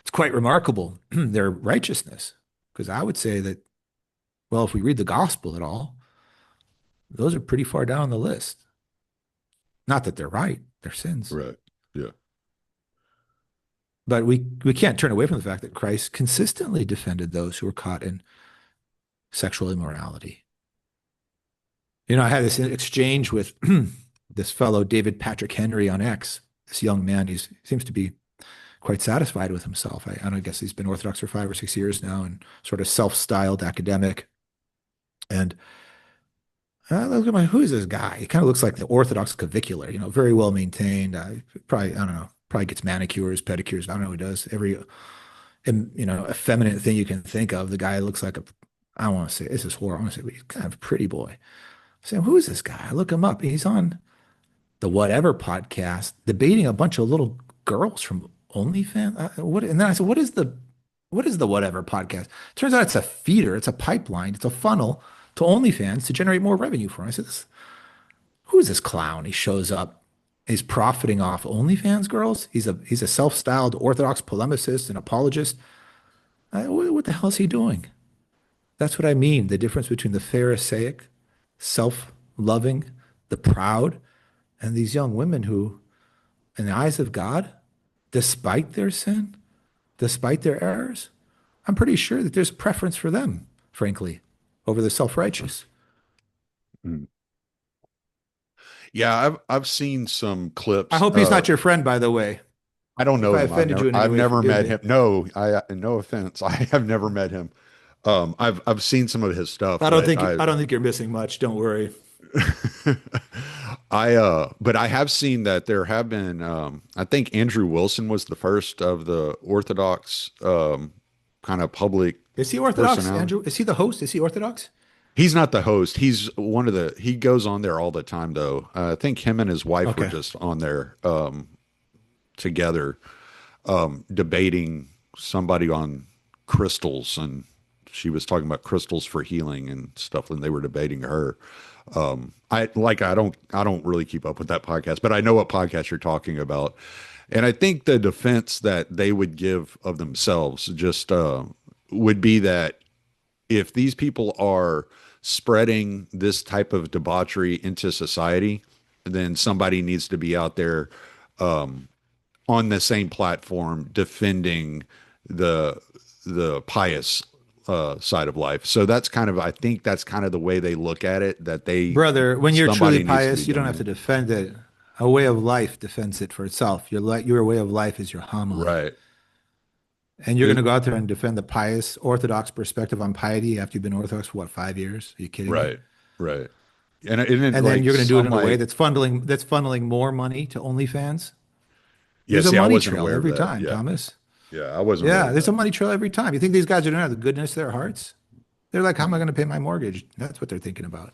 it's quite remarkable, their righteousness. Because I would say that, well, if we read the gospel at all, those are pretty far down the list. Not that they're right, they're sins.
Right. Yeah.
But we can't turn away from the fact that Christ consistently defended those who were caught in sexual immorality. I had this exchange with this fellow, David Patrick Henry, on X, this young man. He seems to be quite satisfied with himself. I don't guess he's been Orthodox for 5 or 6 years now and sort of self-styled academic. And I look at who is this guy? He kind of looks like the Orthodox clavicular, very well maintained. Probably, I don't know, probably gets manicures, pedicures. I don't know who does every, effeminate thing you can think of. The guy looks like I don't want to say, this is horrible. I want to say, but he's kind of a pretty boy. I say, who is this guy? I look him up. He's on the Whatever podcast debating a bunch of little girls from OnlyFans. And then I said, what is the Whatever podcast? Turns out it's a feeder, it's a pipeline, it's a funnel to OnlyFans to generate more revenue for him. I said, who is this clown? He shows up. He's profiting off OnlyFans girls. He's a self-styled Orthodox polemicist and apologist. What the hell is he doing? That's what I mean. The difference between the Pharisaic, self-loving, the proud, and these young women who, in the eyes of God, despite their sin, despite their errors, I'm pretty sure that there's preference for them, frankly, over the self-righteous.
Mm. Yeah, I've seen some
I
clips.
hope he's not your friend, by the way.
I don't know
If I
him.
offended you in any
I've
way,
never
forgive
met
me.
him. No, no offense. I have never met him. I've seen some of his stuff,
I don't
but
think I don't think you're missing much. Don't worry.
but I have seen that there have been I think Andrew Wilson was the first of the Orthodox kind of public
Is he Orthodox,
personality.
Andrew? Is he the host? Is he Orthodox?
He's not the host. He's one of he goes on there all the time though. I think him and his wife were
Okay.
just on there together debating somebody on crystals, and she was talking about crystals for healing and stuff, and they were debating her. I don't really keep up with that podcast, but I know what podcast you're talking about. And I think the defense that they would give of themselves just would be that if these people are spreading this type of debauchery into society, then somebody needs to be out there on the same platform defending the pious side of life. So that's kind of, I think that's kind of the way they look at it, that
Brother, when you're truly
somebody needs to be
pious, you don't
doing
have to
it.
defend it. A way of life defends it for itself. Your way of life is your homily.
Right.
And you're going to
It,
go out there and defend the pious Orthodox perspective on piety after you've been Orthodox for what, 5 years? Are you kidding me?
right. Right. And it
And then
like
you're going to do it
some
in a way
like,
that's funneling more money to OnlyFans.
yeah,
There's a
see, I
money
wasn't
trail
aware of
every
that.
time,
Yeah.
Thomas.
Yeah. I wasn't aware
Yeah,
of
there's
that.
a money trail every time. You think these guys are going to have the goodness of their hearts? They're like, how am I going to pay my mortgage? That's what they're thinking about.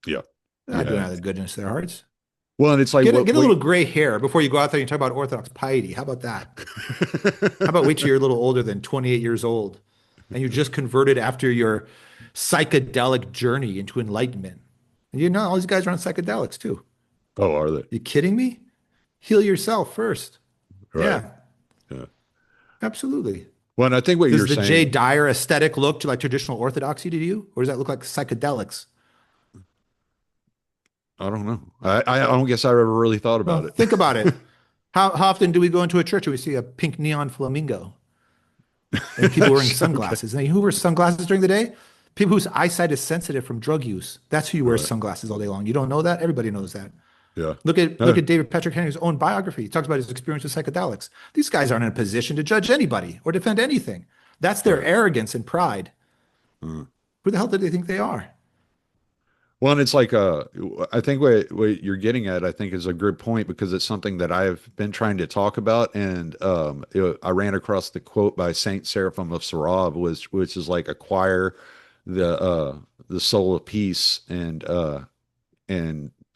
Yeah.
They're not doing it
Yeah.
out of the goodness of their hearts.
Well, and it's like
Get
what
a little gray hair before you go out there and talk about Orthodox piety. How about that? How about wait till you're a little older than 28 years old and you just converted after your psychedelic journey into enlightenment? And you know, all these guys are on psychedelics too.
Oh, are they?
You kidding me? Heal yourself first.
Right.
Yeah,
Yeah.
absolutely.
Well, and I think what
Does
you're
the Jay
saying,
Dyer aesthetic look to like traditional orthodoxy to you? Or does that look like psychedelics?
I don't know. I don't guess I ever really thought about
Well,
it.
think about it. How often do we go into a church and we see a pink neon flamingo and people wearing
Okay.
sunglasses? And who wears sunglasses during the day? People whose eyesight is sensitive from drug use. That's who wears
Right.
sunglasses all day long. You don't know that? Everybody knows that.
Yeah.
Look
No.
at David Patrick Henry's own biography. He talks about his experience with psychedelics. These guys aren't in a position to judge anybody or defend anything. That's their
Right.
arrogance and pride.
Mm.
Who the hell do they think they are?
Well, and it's like I think what you're getting at, I think, is a good point because it's something that I've been trying to talk about, and I ran across the quote by Saint Seraphim of Sarov, which is like acquire the soul of peace and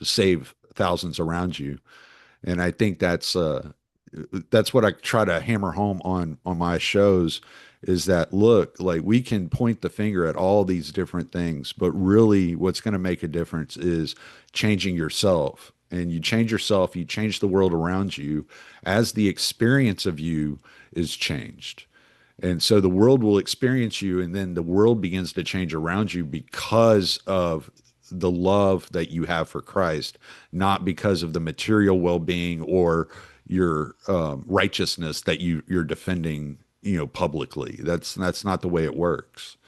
save thousands around you. And I think that's what I try to hammer home on my shows is that look, like we can point the finger at all these different things, but really what's going to make a difference is changing yourself. And you change yourself, you change the world around you as the experience of you is changed. And so the world will experience you, and then the world begins to change around you because of the love that you have for Christ, not because of the material well-being or your righteousness that you're defending, publicly. That's not the way it works.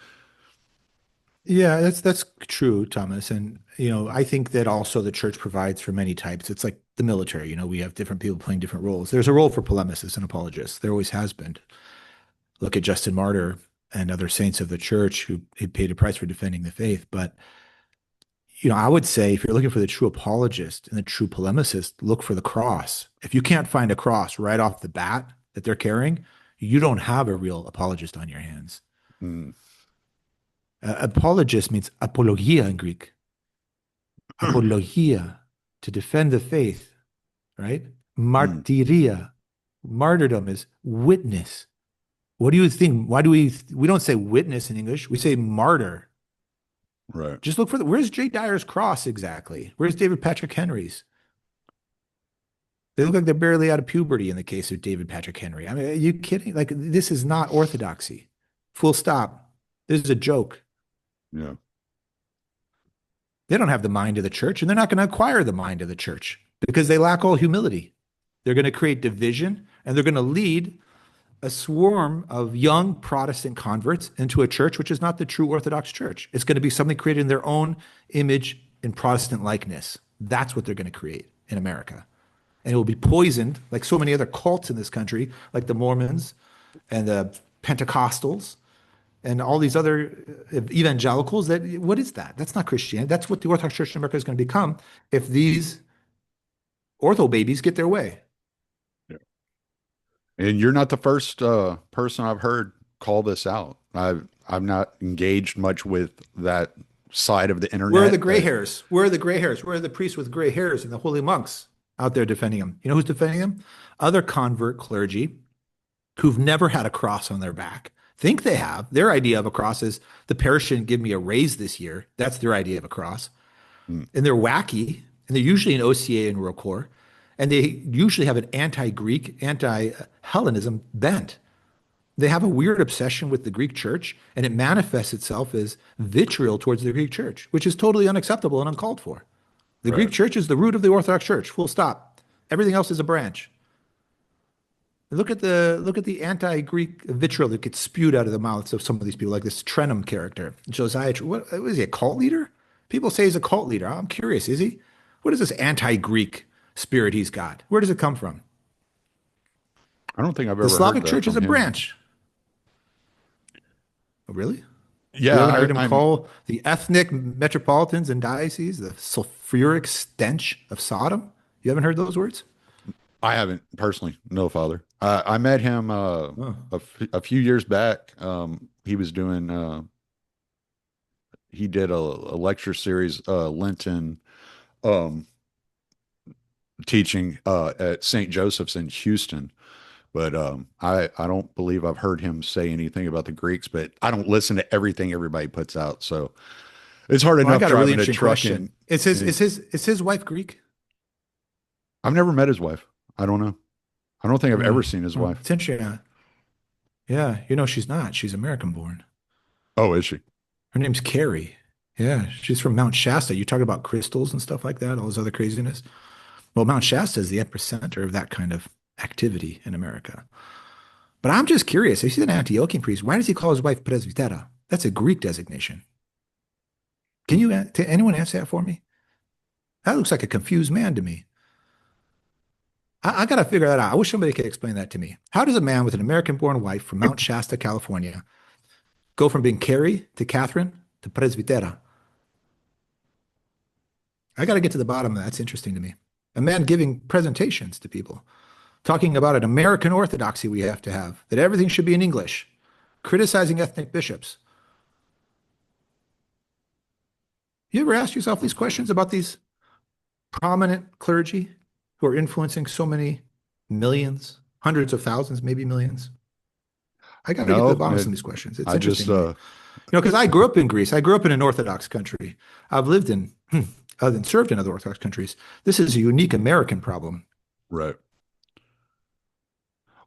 Yeah, that's true, Thomas. And I think that also the church provides for many types. It's like the military, we have different people playing different roles. There's a role for polemicists and apologists. There always has been. Look at Justin Martyr and other saints of the church who paid a price for defending the faith. But I would say if you're looking for the true apologist and the true polemicist, look for the cross. If you can't find a cross right off the bat that they're carrying, you don't have a real apologist on your hands.
Mm.
Apologist means apologia in Greek. Apologia, to defend the faith, right?
Mm.
Martyria, martyrdom is witness. What do you think? Why do we don't say witness in English? We say martyr.
Right.
Just look for where's Jay Dyer's cross exactly? Where's David Patrick Henry's? They look like they're barely out of puberty in the case of David Patrick Henry. I mean, are you kidding? Like, this is not orthodoxy. Full stop. This is a joke.
Yeah.
They don't have the mind of the church, and they're not going to acquire the mind of the church because they lack all humility. They're going to create division, and they're going to lead a swarm of young Protestant converts into a church which is not the true Orthodox church. It's going to be something created in their own image and Protestant likeness. That's what they're going to create in America. And it will be poisoned like so many other cults in this country, like the Mormons and the Pentecostals and all these other evangelicals. That what is that? That's not Christianity. That's what the Orthodox Church in America is going to become if these ortho babies get their way.
Yeah. And you're not the first person I've heard call this out. I'm not engaged much with that side of the
Where are the
internet,
gray
but
hairs? Where are the gray hairs? Where are the priests with gray hairs and the holy monks out there defending them? You know who's defending them? Other convert clergy who've never had a cross on their back. Think they have. Their idea of a cross is the parish shouldn't give me a raise this year. That's their idea of a cross.
mm,
And they're wacky, and they're usually an OCA and ROCOR, and they usually have an anti-Greek, anti-Hellenism bent. They have a weird obsession with the Greek church, and it manifests itself as vitriol towards the Greek church, which is totally unacceptable and uncalled for. The Greek
right,
church is the root of the Orthodox Church, full stop. Everything else is a branch. Look at the anti-Greek vitriol that gets spewed out of the mouths of some of these people, like this Trenum character, Josiah. What is he, a cult leader? People say he's a cult leader. I'm curious, is he? What is this anti-Greek spirit he's got? Where does it come from?
I don't think I've
The
ever heard
Slavic
that
Church is
from
a
him.
branch. Oh, really? You
Yeah,
haven't heard him
I'm
call the ethnic metropolitans and dioceses the sulfuric stench of Sodom? You haven't heard those words?
I haven't personally, no, Father. I met him
Oh.
a few years back. He was doing he did a lecture series, Lenten um, teaching at St. Joseph's in Houston. But I don't believe I've heard him say anything about the Greeks. But I don't listen to everything everybody puts out, so it's hard
Well, I
enough
got a really
driving a
interesting
truck
question.
in.
Is his
in
is his is his wife Greek?
I've never met his wife. I don't know. I don't think I've ever
Really?
seen his
Oh,
wife.
it's interesting. Yeah, she's not. She's American born.
Oh, is she?
Her name's Carrie. Yeah, she's from Mount Shasta. You talk about crystals and stuff like that, all this other craziness. Well, Mount Shasta is the epicenter of that kind of activity in America. But I'm just curious, if he's an Antiochian priest, why does he call his wife presbytera? That's a Greek designation. Can
Hmm.
anyone answer that for me? That looks like a confused man to me. I got to figure that out. I wish somebody could explain that to me. How does a man with an American-born wife from Mount Shasta, California, go from being Carrie to Catherine to presbytera? I got to get to the bottom of that. That's interesting to me. A man giving presentations to people, talking about an American orthodoxy we have to have, that everything should be in English, criticizing ethnic bishops. You ever ask yourself these questions about these prominent clergy who are influencing so many millions, hundreds of thousands, maybe millions? I got to get to the
No,
bottom of some of these questions. It's
I
interesting
just
to me. Because I grew up in Greece. I grew up in an Orthodox country. I've lived in and served in other Orthodox countries. This is a unique American problem.
right.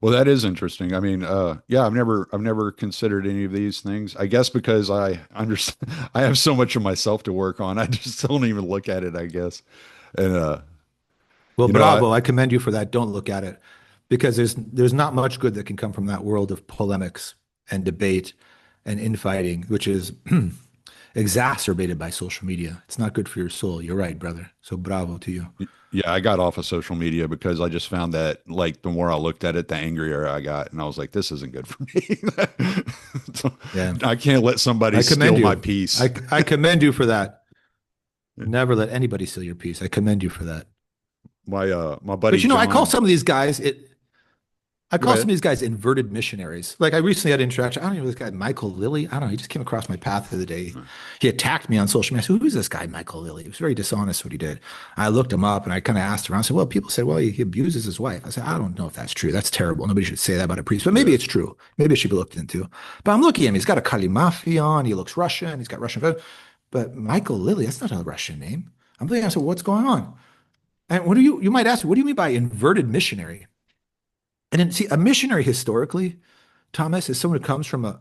Well, that is interesting. I mean, yeah, I've never considered any of these things. I guess because I understand, I have so much of myself to work on. I just don't even look at it, I guess. And
Well,
you know, I
bravo. I commend you for that. Don't look at it because there's not much good that can come from that world of polemics and debate and infighting, which is exacerbated by social media. It's not good for your soul. You're right, brother. So bravo to you.
yeah, I got off of social media because I just found that like the more I looked at it, the angrier I got, and I was like, this isn't good for me. So,
Yeah.
I can't let somebody
I commend
steal my
you.
peace.
I commend you for that. Never let anybody steal your peace. I commend you for that.
My buddy
But I call
John.
some of these guys I
Go
call some of
ahead.
these guys inverted missionaries. Like I recently had an interaction. I don't know this guy, Michael Lilly. I don't know. He just came across my path the other day. He attacked me on social media. I said, who's this guy, Michael Lilly? He was very dishonest what he did. I looked him up and I kind of asked around. I said, well, people said, well, he abuses his wife. I said, I don't know if that's true. That's terrible. Nobody should say that about a priest, but maybe
Yeah.
it's true. Maybe it should be looked into. But I'm looking at him. He's got a Kalimafi on. He looks Russian. He's got Russian. But Michael Lilly, that's not a Russian name. I'm thinking, I said, what's going on? And you might ask, what do you mean by inverted missionary? And then see, a missionary historically, Thomas, is someone who comes from a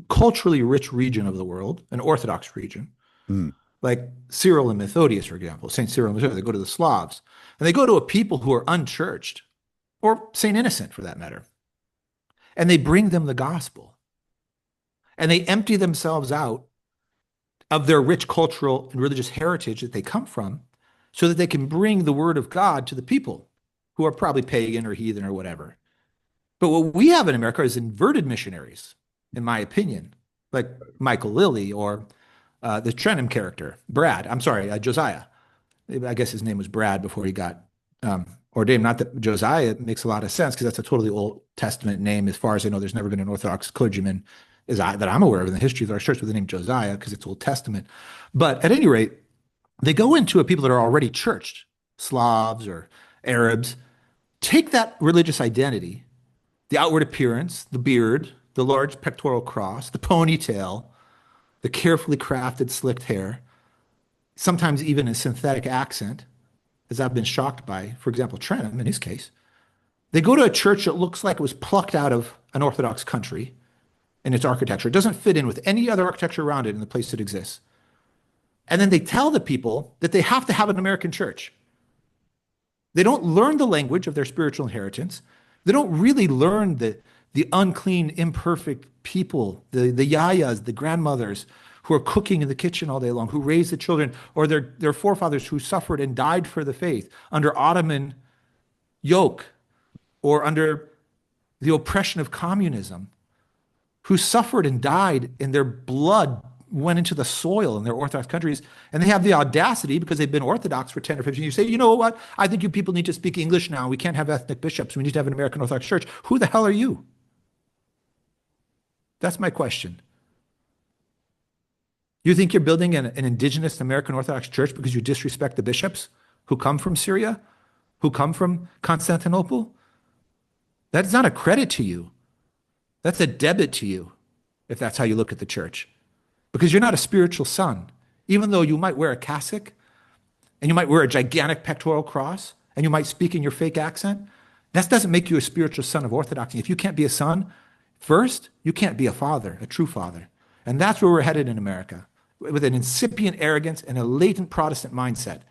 culturally rich region of the world, an Orthodox region,
Mm.
like Cyril and Methodius, for example, St. Cyril and Methodius, they go to the Slavs, and they go to a people who are unchurched, or St. Innocent for that matter, and they bring them the gospel, and they empty themselves out of their rich cultural and religious heritage that they come from so that they can bring the word of God to the people who are probably pagan or heathen or whatever. But what we have in America is inverted missionaries, in my opinion, like Michael Lilly or the Trenham character, Brad. I'm sorry, Josiah. I guess his name was Brad before he got ordained. Not that Josiah makes a lot of sense because that's a totally Old Testament name. As far as I know, there's never been an Orthodox clergyman that I'm aware of in the history of our church with the name Josiah because it's Old Testament. But at any rate, they go into a people that are already churched, Slavs or Arabs, take that religious identity, the outward appearance, the beard, the large pectoral cross, the ponytail, the carefully crafted slicked hair, sometimes even a synthetic accent, as I've been shocked by, for example, Trenham in his case. They go to a church that looks like it was plucked out of an Orthodox country in its architecture. It doesn't fit in with any other architecture around it in the place it exists. And then they tell the people that they have to have an American church. They don't learn the language of their spiritual inheritance. They don't really learn the unclean, imperfect people, the yayas, the grandmothers who are cooking in the kitchen all day long, who raised the children, or their forefathers who suffered and died for the faith under Ottoman yoke or under the oppression of communism, who suffered and died, and their blood went into the soil in their Orthodox countries. And they have the audacity, because they've been Orthodox for 10 or 15 years, say, you know what? I think you people need to speak English now. We can't have ethnic bishops. We need to have an American Orthodox Church. Who the hell are you? That's my question. You think you're building an indigenous American Orthodox church because you disrespect the bishops who come from Syria, who come from Constantinople? That's not a credit to you. That's a debit to you, if that's how you look at the church. Because you're not a spiritual son. Even though you might wear a cassock and you might wear a gigantic pectoral cross and you might speak in your fake accent, that doesn't make you a spiritual son of Orthodoxy. If you can't be a son first, you can't be a father, a true father. And that's where we're headed in America, with an incipient arrogance and a latent Protestant mindset.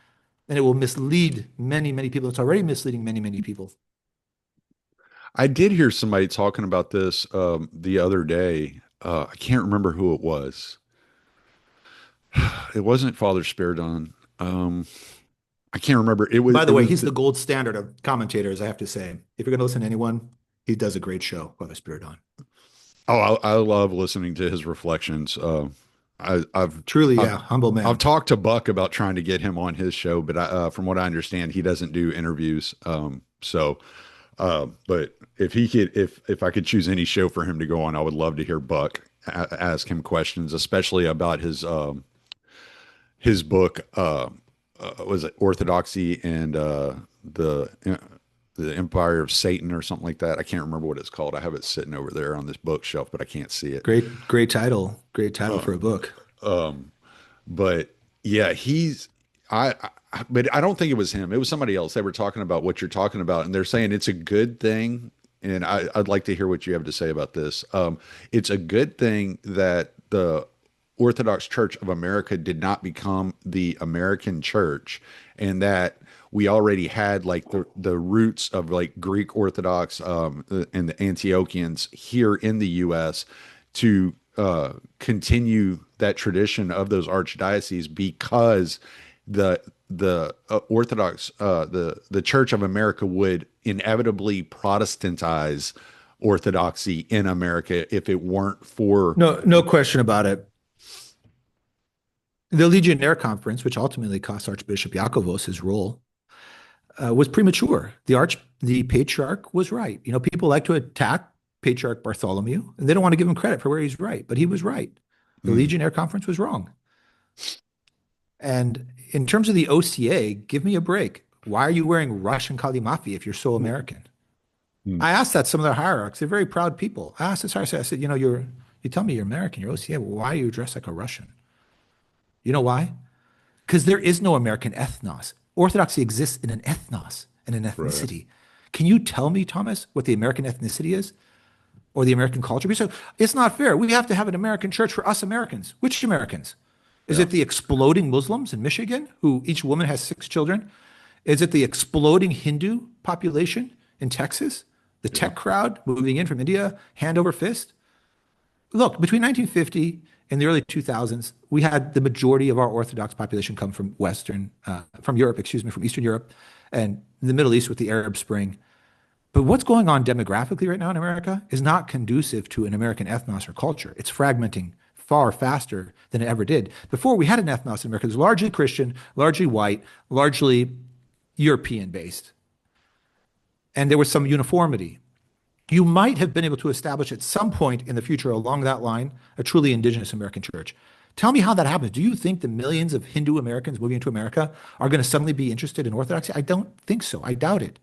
And it will mislead many, many people. It's already misleading many, many people.
I did hear somebody talking about this the other day. I can't remember who it was. It wasn't Father Spiridon. I can't remember. It was
By
it
the way,
was
he's the gold standard of commentators, I have to say. If you're going to listen to anyone, he does a great show, Father Spiridon.
oh, I love listening to his reflections. I've
Truly,
I've
yeah, humble
I've
man.
talked to Buck about trying to get him on his show, but from what I understand, he doesn't do interviews. But if he could, if I could choose any show for him to go on, I would love to hear Buck ask him questions, especially about his book. Was it Orthodoxy and the Empire of Satan or something like that? I can't remember what it's called. I have it sitting over there on this bookshelf, but I can't see it.
Great, great title. Great title for a book.
But yeah, but I don't think it was him. It was somebody else. They were talking about what you're talking about, and they're saying it's a good thing. And I'd like to hear what you have to say about this. It's a good thing that the Orthodox Church of America did not become the American church, and that we already had like the roots of like Greek Orthodox and the Antiochians here in the U.S. to continue that tradition of those archdioceses, because the Orthodox the Church of America would inevitably Protestantize Orthodoxy in America if it weren't for
No, no question about it. The Legionnaire Conference, which ultimately cost Archbishop Yakovos his role, was premature. The patriarch was right. You know, people like to attack Patriarch Bartholomew, and they don't want to give him credit for where he's right, but he was right. The
Mm,
Legionnaire Conference was wrong. And in terms of the OCA, give me a break. Why are you wearing Russian Kalimafi if you're so American?
mm,
I asked that some of their hierarchs. They're very proud people. I asked this hierarch, I said, you tell me you're American, you're OCA. Well, why are you dressed like a Russian? You know why? Because there is no American ethnos. Orthodoxy exists in an ethnos and an
right.
ethnicity. Can you tell me, Thomas, what the American ethnicity is or the American culture? Because it's not fair. We have to have an American church for us Americans. Which Americans? Is
Yeah.
it the exploding Muslims in Michigan, who each woman has 6 children? Is it the exploding Hindu population in Texas? The
Yeah.
tech crowd moving in from India, hand over fist? Look, between 1950 and the early 2000s, we had the majority of our Orthodox population come from Europe, excuse me, from Eastern Europe and the Middle East with the Arab Spring. But what's going on demographically right now in America is not conducive to an American ethnos or culture. It's fragmenting far faster than it ever did. Before, we had an ethnos in America. It was largely Christian, largely white, largely European based. And there was some uniformity. You might have been able to establish at some point in the future along that line a truly indigenous American church. Tell me how that happens. Do you think the millions of Hindu Americans moving into America are going to suddenly be interested in Orthodoxy? I don't think so. I doubt it.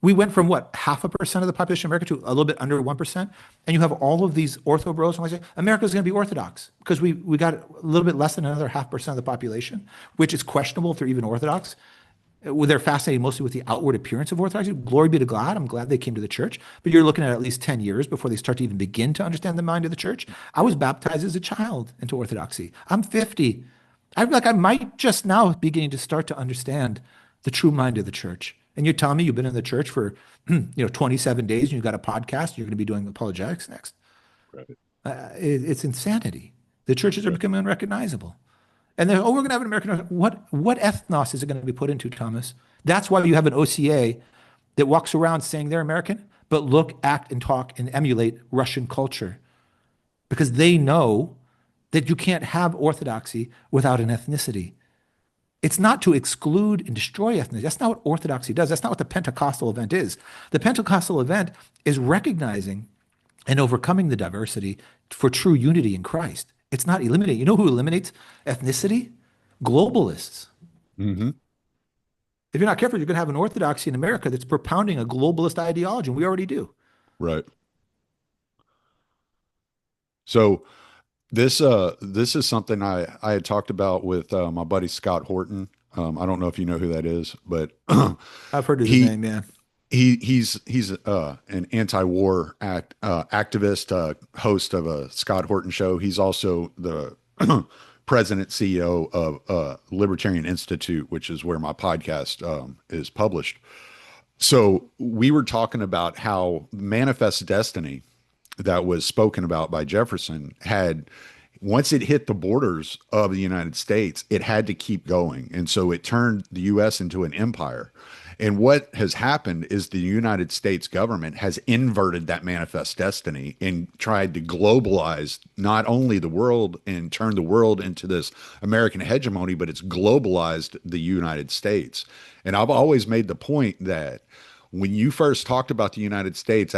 We went from what, 0.5% of the population of America to a little bit under 1%. And you have all of these ortho bros. And I say, America's going to be Orthodox because we got a little bit less than another 0.5% of the population, which is questionable if they're even Orthodox. Well, they're fascinated mostly with the outward appearance of Orthodoxy. Glory be to God. I'm glad they came to the church. But you're looking at least 10 years before they start to even begin to understand the mind of the church. I was baptized as a child into Orthodoxy. I'm 50. I might just now beginning to start to understand the true mind of the church. And you're telling me you've been in the church for 27 days and you've got a podcast, you're going to be doing apologetics next.
Right.
It's insanity. The churches are
Yeah.
becoming unrecognizable. And then, oh, we're going to have an American. What ethnos is it going to be put into, Thomas? That's why you have an OCA that walks around saying they're American, but look, act, and talk and emulate Russian culture because they know that you can't have orthodoxy without an ethnicity. It's not to exclude and destroy ethnicity. That's not what orthodoxy does. That's not what the Pentecostal event is. The Pentecostal event is recognizing and overcoming the diversity for true unity in Christ. It's not eliminating. You know who eliminates ethnicity? Globalists.
Hmm.
If you're not careful, you're going to have an orthodoxy in America that's propounding a globalist ideology, and we already do.
Right. So this is something I had talked about with my buddy Scott Horton. I don't know if you know who that is, but
I've heard of the
he
name, yeah.
he's an anti-war activist, host of a Scott Horton show. He's also the president CEO of Libertarian Institute, which is where my podcast is published. So we were talking about how manifest destiny that was spoken about by Jefferson had, once it hit the borders of the United States, it had to keep going. And so it turned the US into an empire. And what has happened is the United States government has inverted that manifest destiny and tried to globalize not only the world and turn the world into this American hegemony, but it's globalized the United States. And I've always made the point that when you first talked about the United States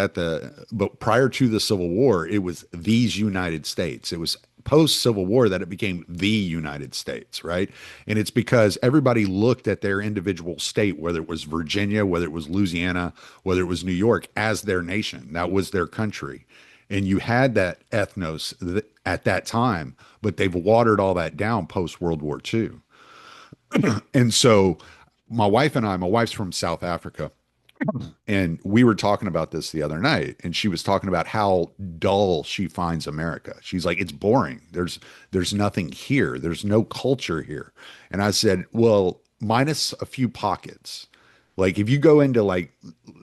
but prior to the Civil War, it was these United States. It was post Civil War that it became the United States, right? And it's because everybody looked at their individual state, whether it was Virginia, whether it was Louisiana, whether it was New York, as their nation. That was their country. And you had that ethnos at that time, but they've watered all that down post World War II. And so my wife's from South Africa. And we were talking about this the other night, and she was talking about how dull she finds America. She's like, it's boring. There's nothing here. There's no culture here. And I said, well, minus a few pockets. Like if you go into like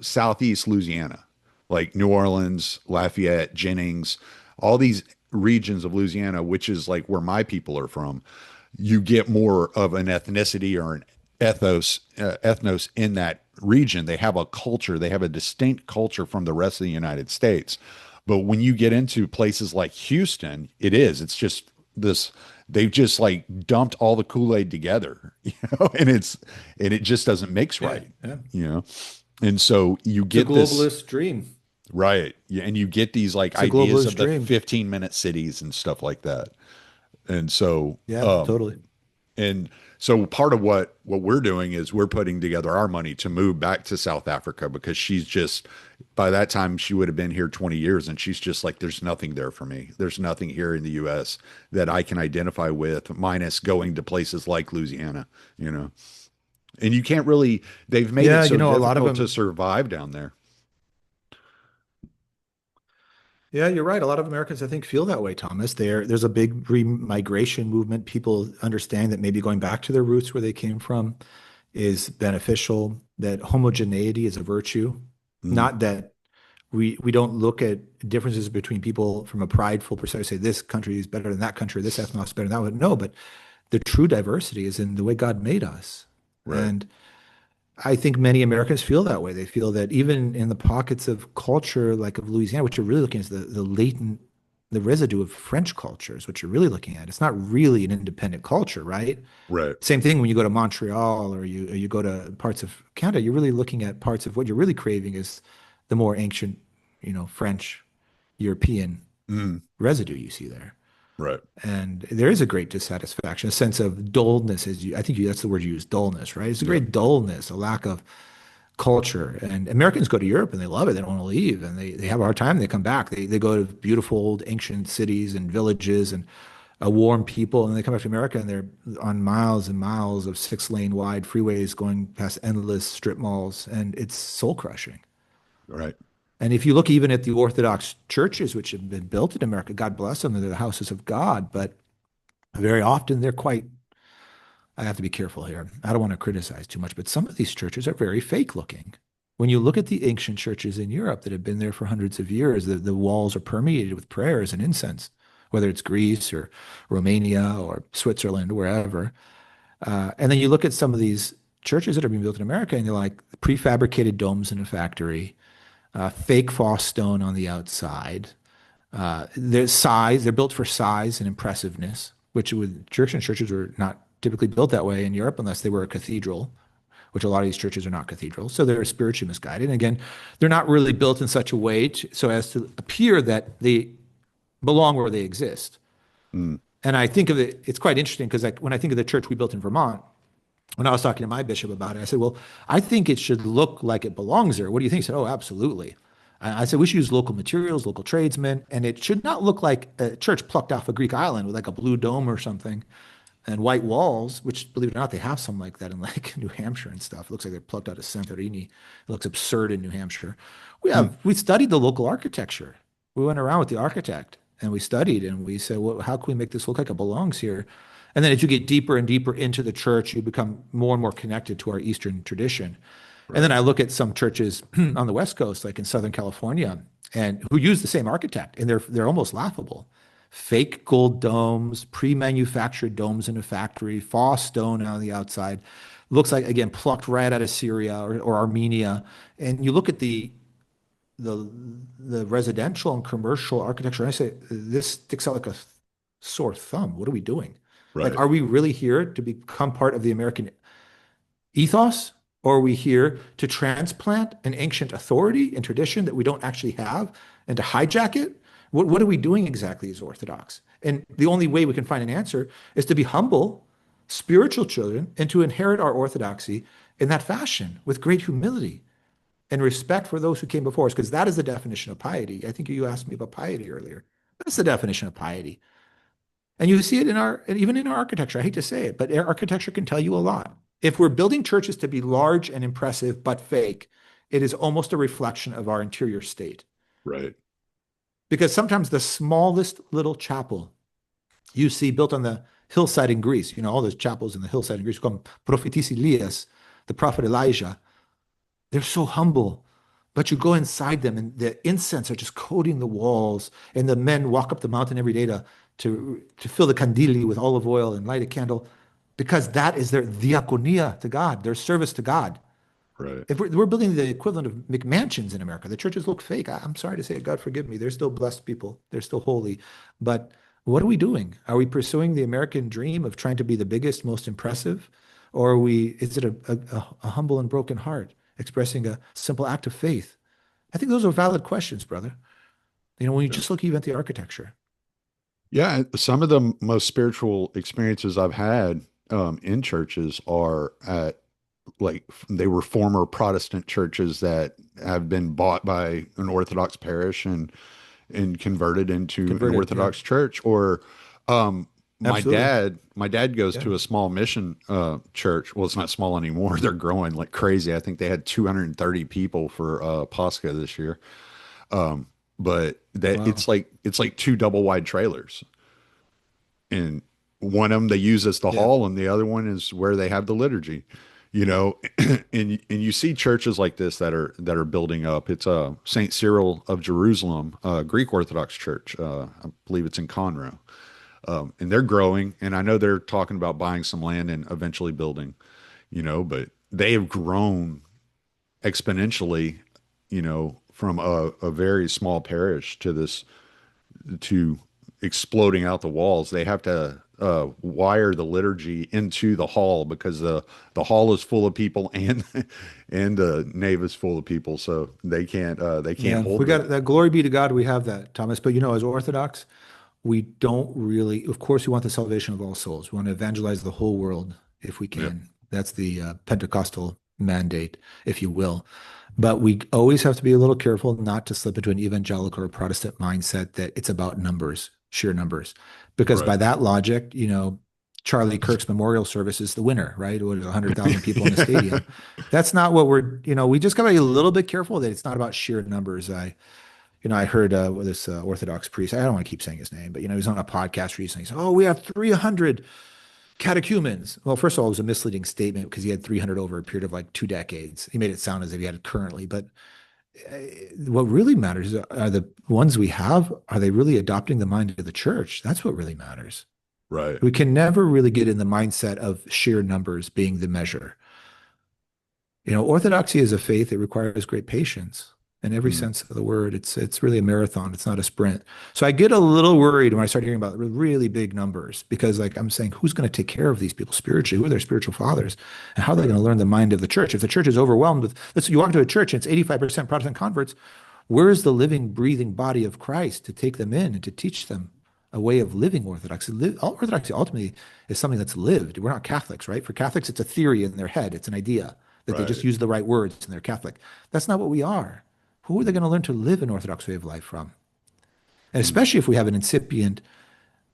Southeast Louisiana, like New Orleans, Lafayette, Jennings, all these regions of Louisiana, which is like where my people are from, you get more of an ethnicity or an ethnos in that region. They have a culture, they have a distinct culture from the rest of the United States. But when you get into places like Houston, it's just this, they've just like dumped all the Kool-Aid together, and it just doesn't mix
Yeah,
right,
yeah.
you know. And so you
It's a
get this,
globalist dream.
right. Yeah, and you get these like
It's a
ideas
globalist
of the
dream.
15-minute cities and stuff like that. And so
Yeah, totally.
and so part of what we're doing is we're putting together our money to move back to South Africa, because she's just, by that time she would have been here 20 years, and she's just like, there's nothing there for me. There's nothing here in the US that I can identify with, minus going to places like Louisiana, you know. And you can't really, they've made it
Yeah, you
so
know, a lot of
difficult to
them.
survive down there.
Yeah, you're right. A lot of Americans, I think, feel that way, Thomas. There's a big re-migration movement. People understand that maybe going back to their roots where they came from is beneficial, that homogeneity is a virtue.
Mm,
Not that we don't look at differences between people from a prideful perspective, say this country is better than that country, this ethnos is better than that one. No, but the true diversity is in the way God made us.
right,
And I think many Americans feel that way. They feel that even in the pockets of culture like of Louisiana, which you're really looking at the latent, the residue of French cultures, which you're really looking at. It's not really an independent culture, right?
right,
Same thing when you go to Montreal or you go to parts of Canada, you're really looking at parts of what you're really craving is the more ancient, French, European
mm,
residue you see there.
right,
And there is a great dissatisfaction, a sense of dullness, I think that's the word you use, dullness, right? It's a
yeah,
great dullness, a lack of culture. And Americans go to Europe and they love it. They don't want to leave, and they have a hard time. They come back. They go to beautiful old ancient cities and villages and warm people, and they come back to America and they're on miles and miles of 6-lane wide freeways going past endless strip malls, and it's soul crushing.
right,
And if you look even at the Orthodox churches, which have been built in America, God bless them, they're the houses of God, but very often they're quite, I have to be careful here. I don't want to criticize too much, but some of these churches are very fake looking. When you look at the ancient churches in Europe that have been there for hundreds of years, the walls are permeated with prayers and incense, whether it's Greece or Romania or Switzerland, wherever. And then you look at some of these churches that are being built in America, and they're like prefabricated domes in a factory, fake false stone on the outside. They're built for size and impressiveness, which with churches were not typically built that way in Europe unless they were a cathedral, which a lot of these churches are not cathedrals. So they're spiritually misguided. And again, they're not really built in such a way so as to appear that they belong where they exist.
Mm,
And I think of it, it's quite interesting because like when I think of the church we built in Vermont, when I was talking to my bishop about it, I said, well, I think it should look like it belongs there. What do you think? He said, oh, absolutely. I said, we should use local materials, local tradesmen, and it should not look like a church plucked off a Greek island with like a blue dome or something and white walls, which believe it or not, they have some like that in like New Hampshire and stuff. It looks like they're plucked out of Santorini. It looks absurd in New Hampshire.
mm,
We studied the local architecture. We went around with the architect and we studied and we said, well, how can we make this look like it belongs here? And then as you get deeper and deeper into the church, you become more and more connected to our Eastern tradition. And then
right.
I look at some churches on the West Coast, like in Southern California, and who use the same architect, and they're almost laughable. Fake gold domes, pre-manufactured domes in a factory, false stone on the outside. Looks like again plucked right out of Syria or Armenia. And you look at the the residential and commercial architecture, and I say this sticks out like a sore thumb. What are we doing? Like,
Right.
are we really here to become part of the American ethos? Or are we here to transplant an ancient authority and tradition that we don't actually have and to hijack it? What are we doing exactly as Orthodox? And the only way we can find an answer is to be humble, spiritual children, and to inherit our orthodoxy in that fashion with great humility and respect for those who came before us, because that is the definition of piety. I think you asked me about piety earlier. That's the definition of piety. And you see it in our, even in our architecture. I hate to say it, but our architecture can tell you a lot. If we're building churches to be large and impressive but fake, it is almost a reflection of our interior state.
Right.
Because sometimes the smallest little chapel you see built on the hillside in Greece, you know, all those chapels in the hillside in Greece called Prophetis Elias, the prophet Elijah, they're so humble. But you go inside them and the incense are just coating the walls. And the men walk up the mountain every day to fill the candili with olive oil and light a candle because that is their diaconia to God, their service to God.
Right.
If we're building the equivalent of McMansions in America, the churches look fake. I'm sorry to say it, God forgive me. They're still blessed people. They're still holy. But what are we doing? Are we pursuing the American dream of trying to be the biggest, most impressive? Or is it a humble and broken heart expressing a simple act of faith? I think those are valid questions, brother. You know, when you
Yeah.
just look even at the architecture.
Yeah. Some of the most spiritual experiences I've had in churches are at like they were former Protestant churches that have been bought by an Orthodox parish and converted into an
Converted, yeah.
Orthodox church. Or um,
Absolutely.
my dad goes
Yeah.
to a small mission church. Well, it's not small anymore. They're growing like crazy. I think they had 230 people for Pascha this year. But that
Wow.
it's like two double wide trailers, and one of them they use as the
Yeah.
hall, and the other one is where they have the liturgy. You know, and you see churches like this that are building up. It's Saint Cyril of Jerusalem, Greek Orthodox Church. I believe it's in Conroe, and they're growing. And I know they're talking about buying some land and eventually building. You know, but they have grown exponentially. You know, from a very small parish to this to exploding out the walls. They have to wire the liturgy into the hall because the hall is full of people and and the nave is full of people, so they can't
Yeah.
hold
We
the.
got that. Glory be to God. We have that, Thomas. But you know, as Orthodox, we don't really, of course, we want the salvation of all souls. We want to evangelize the whole world if we
Yep.
can. That's the Pentecostal mandate, if you will. But we always have to be a little careful not to slip into an evangelical or Protestant mindset that it's about numbers, sheer numbers. Because
Right.
by that logic, you know, Charlie Kirk's memorial service is the winner, right? What, 100,000 people in the stadium. That's not what we're, you know, we just got to be a little bit careful that it's not about sheer numbers. I heard this Orthodox priest, I don't want to keep saying his name, but, you know, he was on a podcast recently. He said, oh, we have 300 catechumens. Well, first of all, it was a misleading statement because he had 300 over a period of like 2 decades. He made it sound as if he had it currently. But uh, what really matters are the ones we have, are they really adopting the mind of the church? That's what really matters.
Right.
We can never really get in the mindset of sheer numbers being the measure. You know, orthodoxy is a faith that requires great patience in every
Mm.
sense of the word. It's really a marathon. It's not a sprint. So I get a little worried when I start hearing about really big numbers because, like, I'm saying, who's going to take care of these people spiritually? Who are their spiritual fathers, and how are they
Right.
going to learn the mind of the church? If the church is overwhelmed with, listen, you walk into a church and it's 85% Protestant converts. Where is the living, breathing body of Christ to take them in and to teach them? a way of living Orthodoxy. Orthodoxy ultimately is something that's lived. We're not Catholics, right? For Catholics, it's a theory in their head. It's an idea that they just
Right.
use the right words and they're Catholic. That's not what we are. Who are they going to learn to live an Orthodox way of life from? And
Mm.
especially if we have an incipient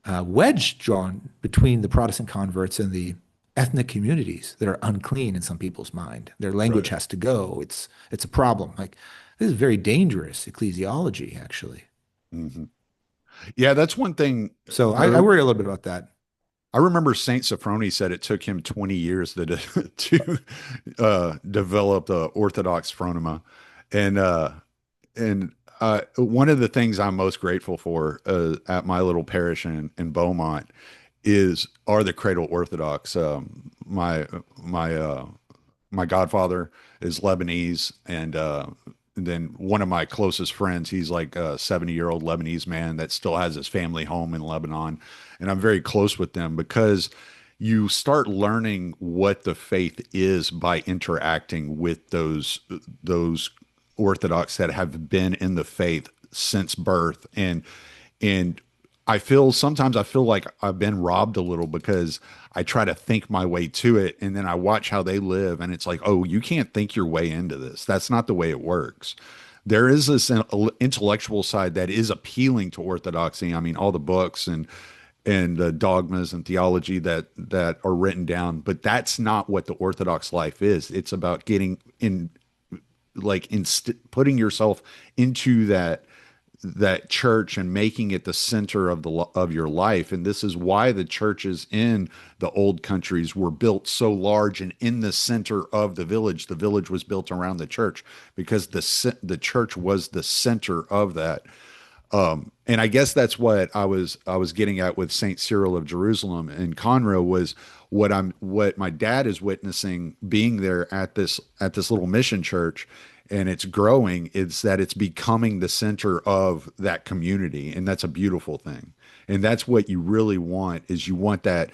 wedge drawn between the Protestant converts and the ethnic communities that are unclean in some people's mind. Their language
Right.
has to go. It's a problem. Like this is very dangerous ecclesiology, actually.
Hmm. Yeah, that's one thing.
So
I
I worry a little bit about that.
I remember Saint Sophrony said it took him 20 years to develop the Orthodox phronema, and one of the things I'm most grateful for at my little parish in Beaumont are the Cradle Orthodox. My godfather is Lebanese, and then one of my closest friends, he's like a 70-year-old Lebanese man that still has his family home in Lebanon, and I'm very close with them because you start learning what the faith is by interacting with those Orthodox that have been in the faith since birth, and I feel like I've been robbed a little because I try to think my way to it and then I watch how they live and it's like, oh, you can't think your way into this. That's not the way it works. There is this intellectual side that is appealing to orthodoxy. I mean, all the books and dogmas and theology that are written down, but that's not what the Orthodox life is. It's about getting in, putting yourself into that church and making it the center of your life. And this is why the churches in the old countries were built so large and in the center of the village. The village was built around the church because the church was the center of that. And I guess that's what I was getting at with Saint Cyril of Jerusalem and Conroe was what my dad is witnessing being there at this little mission church, and it's growing. Is that it's becoming the center of that community, and that's a beautiful thing. And that's what you really want is you want that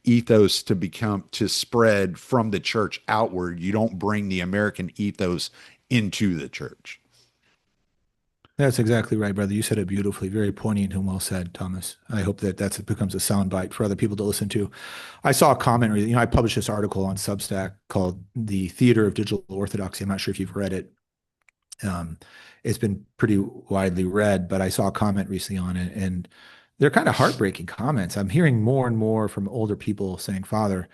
ethos to spread from the church outward. You don't bring the American ethos into the church.
That's exactly right, brother. You said it beautifully, very poignant and well said, Thomas. I hope that becomes a soundbite for other people to listen to. I saw a comment, I published this article on Substack called "The Theater of Digital Orthodoxy." I'm not sure if you've read it. Um, it's been pretty widely read, but I saw a comment recently on it, and they're kind of heartbreaking comments. I'm hearing more and more from older people saying, "Father,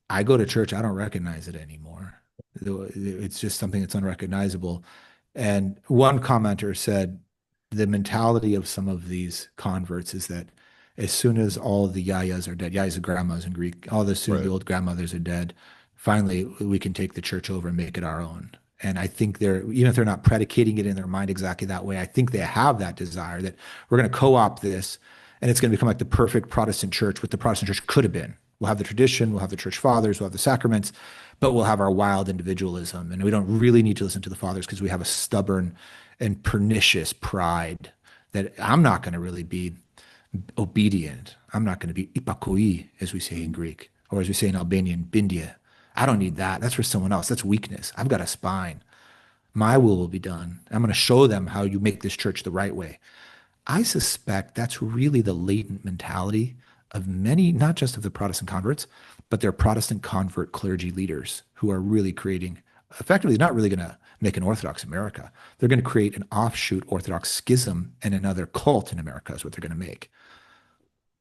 I go to church, I don't recognize it anymore. It's just something that's unrecognizable." And one commenter said the mentality of some of these converts is that as soon as all the yayas are dead, yayas are grandmas in Greek, all the soon the
Right.
old grandmothers are dead, finally we can take the church over and make it our own. And I think even if they're not predicating it in their mind exactly that way, I think they have that desire that we're going to co-opt this and it's going to become like the perfect Protestant church, what the Protestant church could have been. We'll have the tradition, we'll have the church fathers, we'll have the sacraments, but we'll have our wild individualism. And we don't really need to listen to the fathers because we have a stubborn and pernicious pride that I'm not going to really be obedient. I'm not going to be ipakoi, as we say in Greek, or as we say in Albanian, bindia. I don't need that. That's for someone else. That's weakness. I've got a spine. My will be done. I'm going to show them how you make this church the right way. I suspect that's really the latent mentality of many, not just of the Protestant converts, but their Protestant convert clergy leaders who are really creating, effectively, not really going to make an Orthodox America. They're going to create an offshoot Orthodox schism and another cult in America is what they're going to make.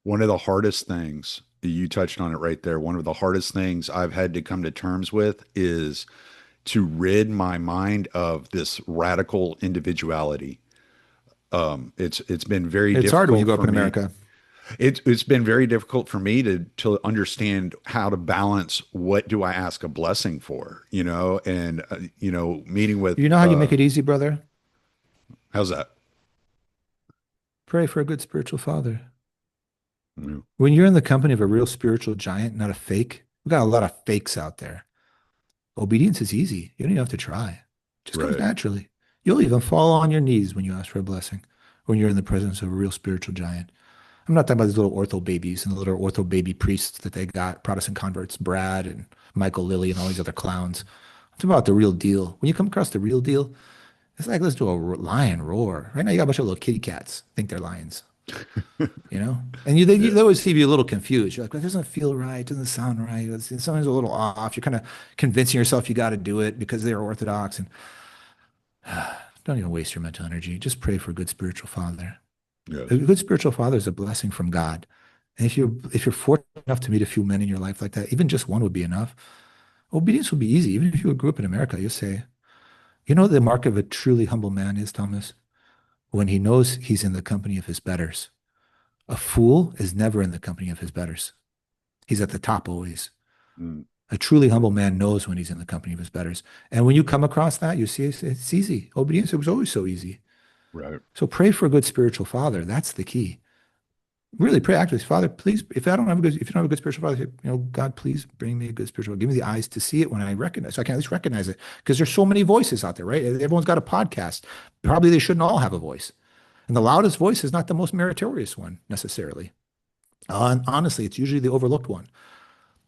One of the hardest things, you touched on it right there. One of the hardest things I've had to come to terms with is to rid my mind of this radical individuality. It's been very
It's hard when you
difficult
grow up
for
in
me.
America.
It's been very difficult for me to understand how to balance what do I ask a blessing for, and meeting with
You know how you make it easy, brother?
how's that?
Pray for a good spiritual father.
Mm.
When you're in the company of a real spiritual giant, not a fake, we got a lot of fakes out there. Obedience is easy. You don't even have to try. It just comes
Right.
naturally. You'll even fall on your knees when you ask for a blessing, when you're in the presence of a real spiritual giant. I'm not talking about these little ortho babies and the little ortho baby priests that they got, Protestant converts, Brad and Michael Lilly and all these other clowns. I'm talking about the real deal. When you come across the real deal, it's like listen to a lion roar. Right now, you got a bunch of little kitty cats think they're lions. you know? And you
Yeah.
they always leave you a little confused. You're like, well, it doesn't feel right, it doesn't sound right. It's something's a little off. You're kind of convincing yourself you got to do it because they're Orthodox. And don't even waste your mental energy. Just pray for a good spiritual father.
Yes.
A good spiritual father is a blessing from God. And if you're fortunate enough to meet a few men in your life like that, even just one would be enough. Obedience will be easy. Even if you grew up in America, you say, you know, the mark of a truly humble man is, Thomas, when he knows he's in the company of his betters. A fool is never in the company of his betters. He's at the top always.
Mm,
A truly humble man knows when he's in the company of his betters. And when you come across that, you see it's easy. Obedience, it was always so easy.
right.
So pray for a good spiritual father. That's the key. Really pray actually, Father, please, if you don't have a good spiritual father, God, please bring me a good spiritual, give me the eyes to see it when I recognize, so I can at least recognize it. Because there's so many voices out there, right? Everyone's got a podcast. Probably they shouldn't all have a voice. And the loudest voice is not the most meritorious one necessarily. And honestly, it's usually the overlooked one.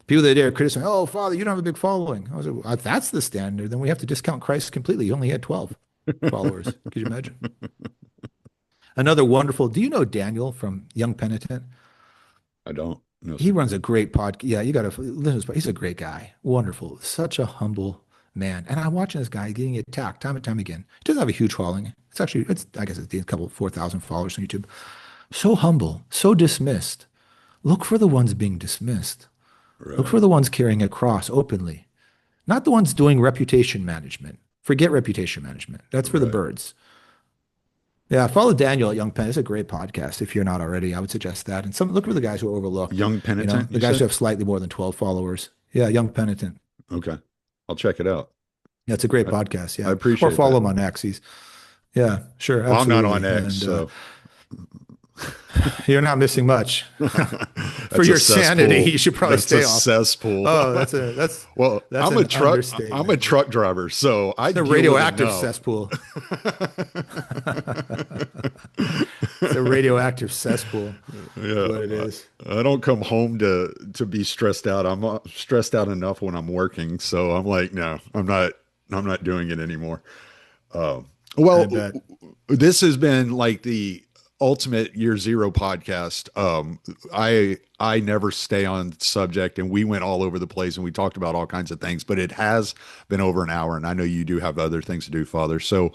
People that dare criticize, oh, Father, you don't have a big following. I was like, well, if that's the standard, then we have to discount Christ completely. He only had 12 followers. Could you imagine? Another wonderful, do you know Daniel from Young Penitent?
I don't. No,
He
sir.
runs a great podcast. Yeah, you got to listen to his. He's a great guy. Wonderful. Such a humble man. And I'm watching this guy getting attacked time and time again. He doesn't have a huge following. I guess it's a couple, 4,000 followers on YouTube. So humble, so dismissed. Look for the ones being dismissed. Look
Right.
for the ones carrying a cross openly, not the ones doing reputation management. Forget reputation management. That's for the
Right.
birds. Yeah, follow Daniel at Young Penn. It's a great podcast. If you're not already, I would suggest that. And look for the guys who are overlooked.
Young penitent,
The
you
guys who
said?
have slightly more than 12 followers. Yeah, Young Penitent.
Okay. I'll check it out.
Yeah, it's a great
I,
podcast.
I
Yeah, or
appreciate
follow
that.
him on X. Yeah, sure,
Well, I'm not on
absolutely.
X,
And
so
you're not missing much. For
that's a
your sanity,
cesspool.
you should probably
That's a
stay off.
cesspool.
Oh,
Well,
that's an
I'm a
understatement.
truck driver, so I
It's a
deal with
radioactive
enough.
cesspool. It's a radioactive cesspool, is
Yeah,
what it is.
I don't come home to be stressed out. I'm stressed out enough when I'm working, so I'm like, no, I'm not doing it anymore.
I
Well,
bet.
this has been like the ultimate year zero podcast. I never stay on subject, and we went all over the place and we talked about all kinds of things, but it has been over an hour, and I know you do have other things to do, Father. So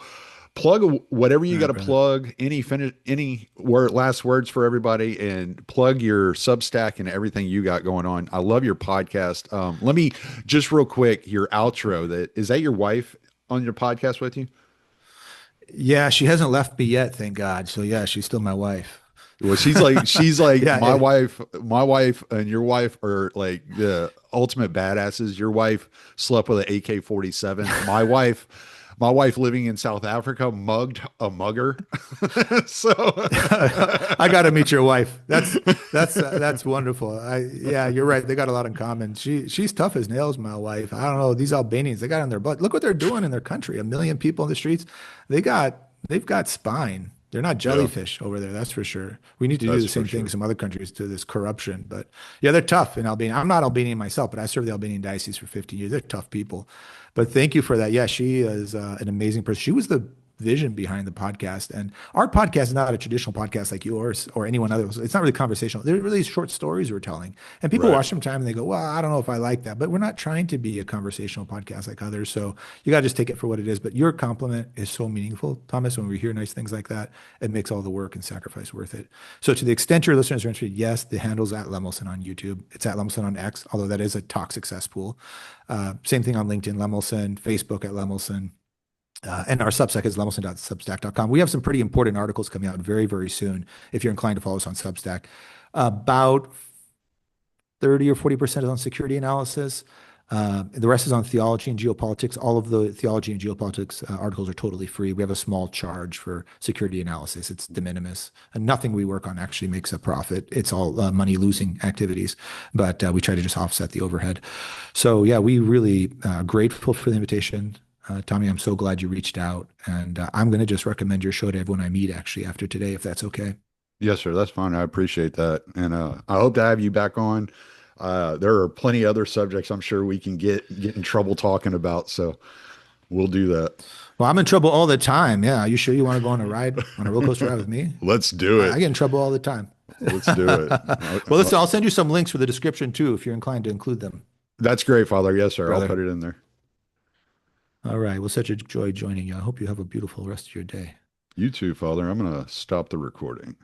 plug whatever you
All
got
right,
to
brother.
plug. Any last words for everybody, and plug your Substack and everything you got going on. I love your podcast. Let me just real quick your outro. That is that your wife on your podcast with you?
Yeah, she hasn't left me yet, thank God. So yeah, she's still my wife.
Well, she's like
Yeah,
my wife and your wife are like the ultimate badasses. Your wife slept with an AK-47. My wife living in South Africa mugged a mugger. So
I got to meet your wife. That's wonderful. Yeah, you're right. They got a lot in common. She's tough as nails, my wife. I don't know, these Albanians, they got on their butt. Look what they're doing in their country. A million people in the streets. They've got spine. They're not
yeah,
jellyfish over there, that's for sure. We need to do
that's
the
for
same thing in
sure.
some other countries to this corruption. But yeah, they're tough in Albania. I'm not Albanian myself, but I served the Albanian diocese for 15 years. They're tough people. But thank you for that. Yeah, she is an amazing person. She was the vision behind the podcast. And our podcast is not a traditional podcast like yours or anyone else. It's not really conversational. They're really short stories we're telling. And people
Right.
watch them time and they go, well, I don't know if I like that. But we're not trying to be a conversational podcast like others. So you got to just take it for what it is. But your compliment is so meaningful, Thomas. When we hear nice things like that, it makes all the work and sacrifice worth it. So to the extent your listeners are interested, yes, the handle's at Lemelson on YouTube. It's at Lemelson on X, although that is a toxic cesspool. Same thing on LinkedIn, Lemelson, Facebook at Lemelson. And our Substack is lemelson.substack.com. We have some pretty important articles coming out very, very soon if you're inclined to follow us on Substack. About 30 or 40% is on security analysis. The rest is on theology and geopolitics. All of the theology and geopolitics articles are totally free. We have a small charge for security analysis. It's de minimis. And nothing we work on actually makes a profit. It's all money losing activities, but we try to just offset the overhead. So yeah, we really grateful for the invitation. Tommy, I'm so glad you reached out. And I'm going to just recommend your show to everyone I meet actually after today, if that's okay.
Yes, sir. That's fine. I appreciate that. And I hope to have you back on. There are plenty other subjects I'm sure we can get in trouble talking about. So we'll do that.
Well, I'm in trouble all the time. Yeah. Are you sure you want to go on a roller coaster ride with me?
Let's do
I
it.
get in trouble all the time.
Let's do it.
Well, listen, I'll send you some links for the description too, if you're inclined to include them,
That's great, Father. Yes, sir. I'll
brother.
put it in there.
All right. Well, such a joy joining you. I hope you have a beautiful rest of your day.
You too, Father. I'm going to stop the recording.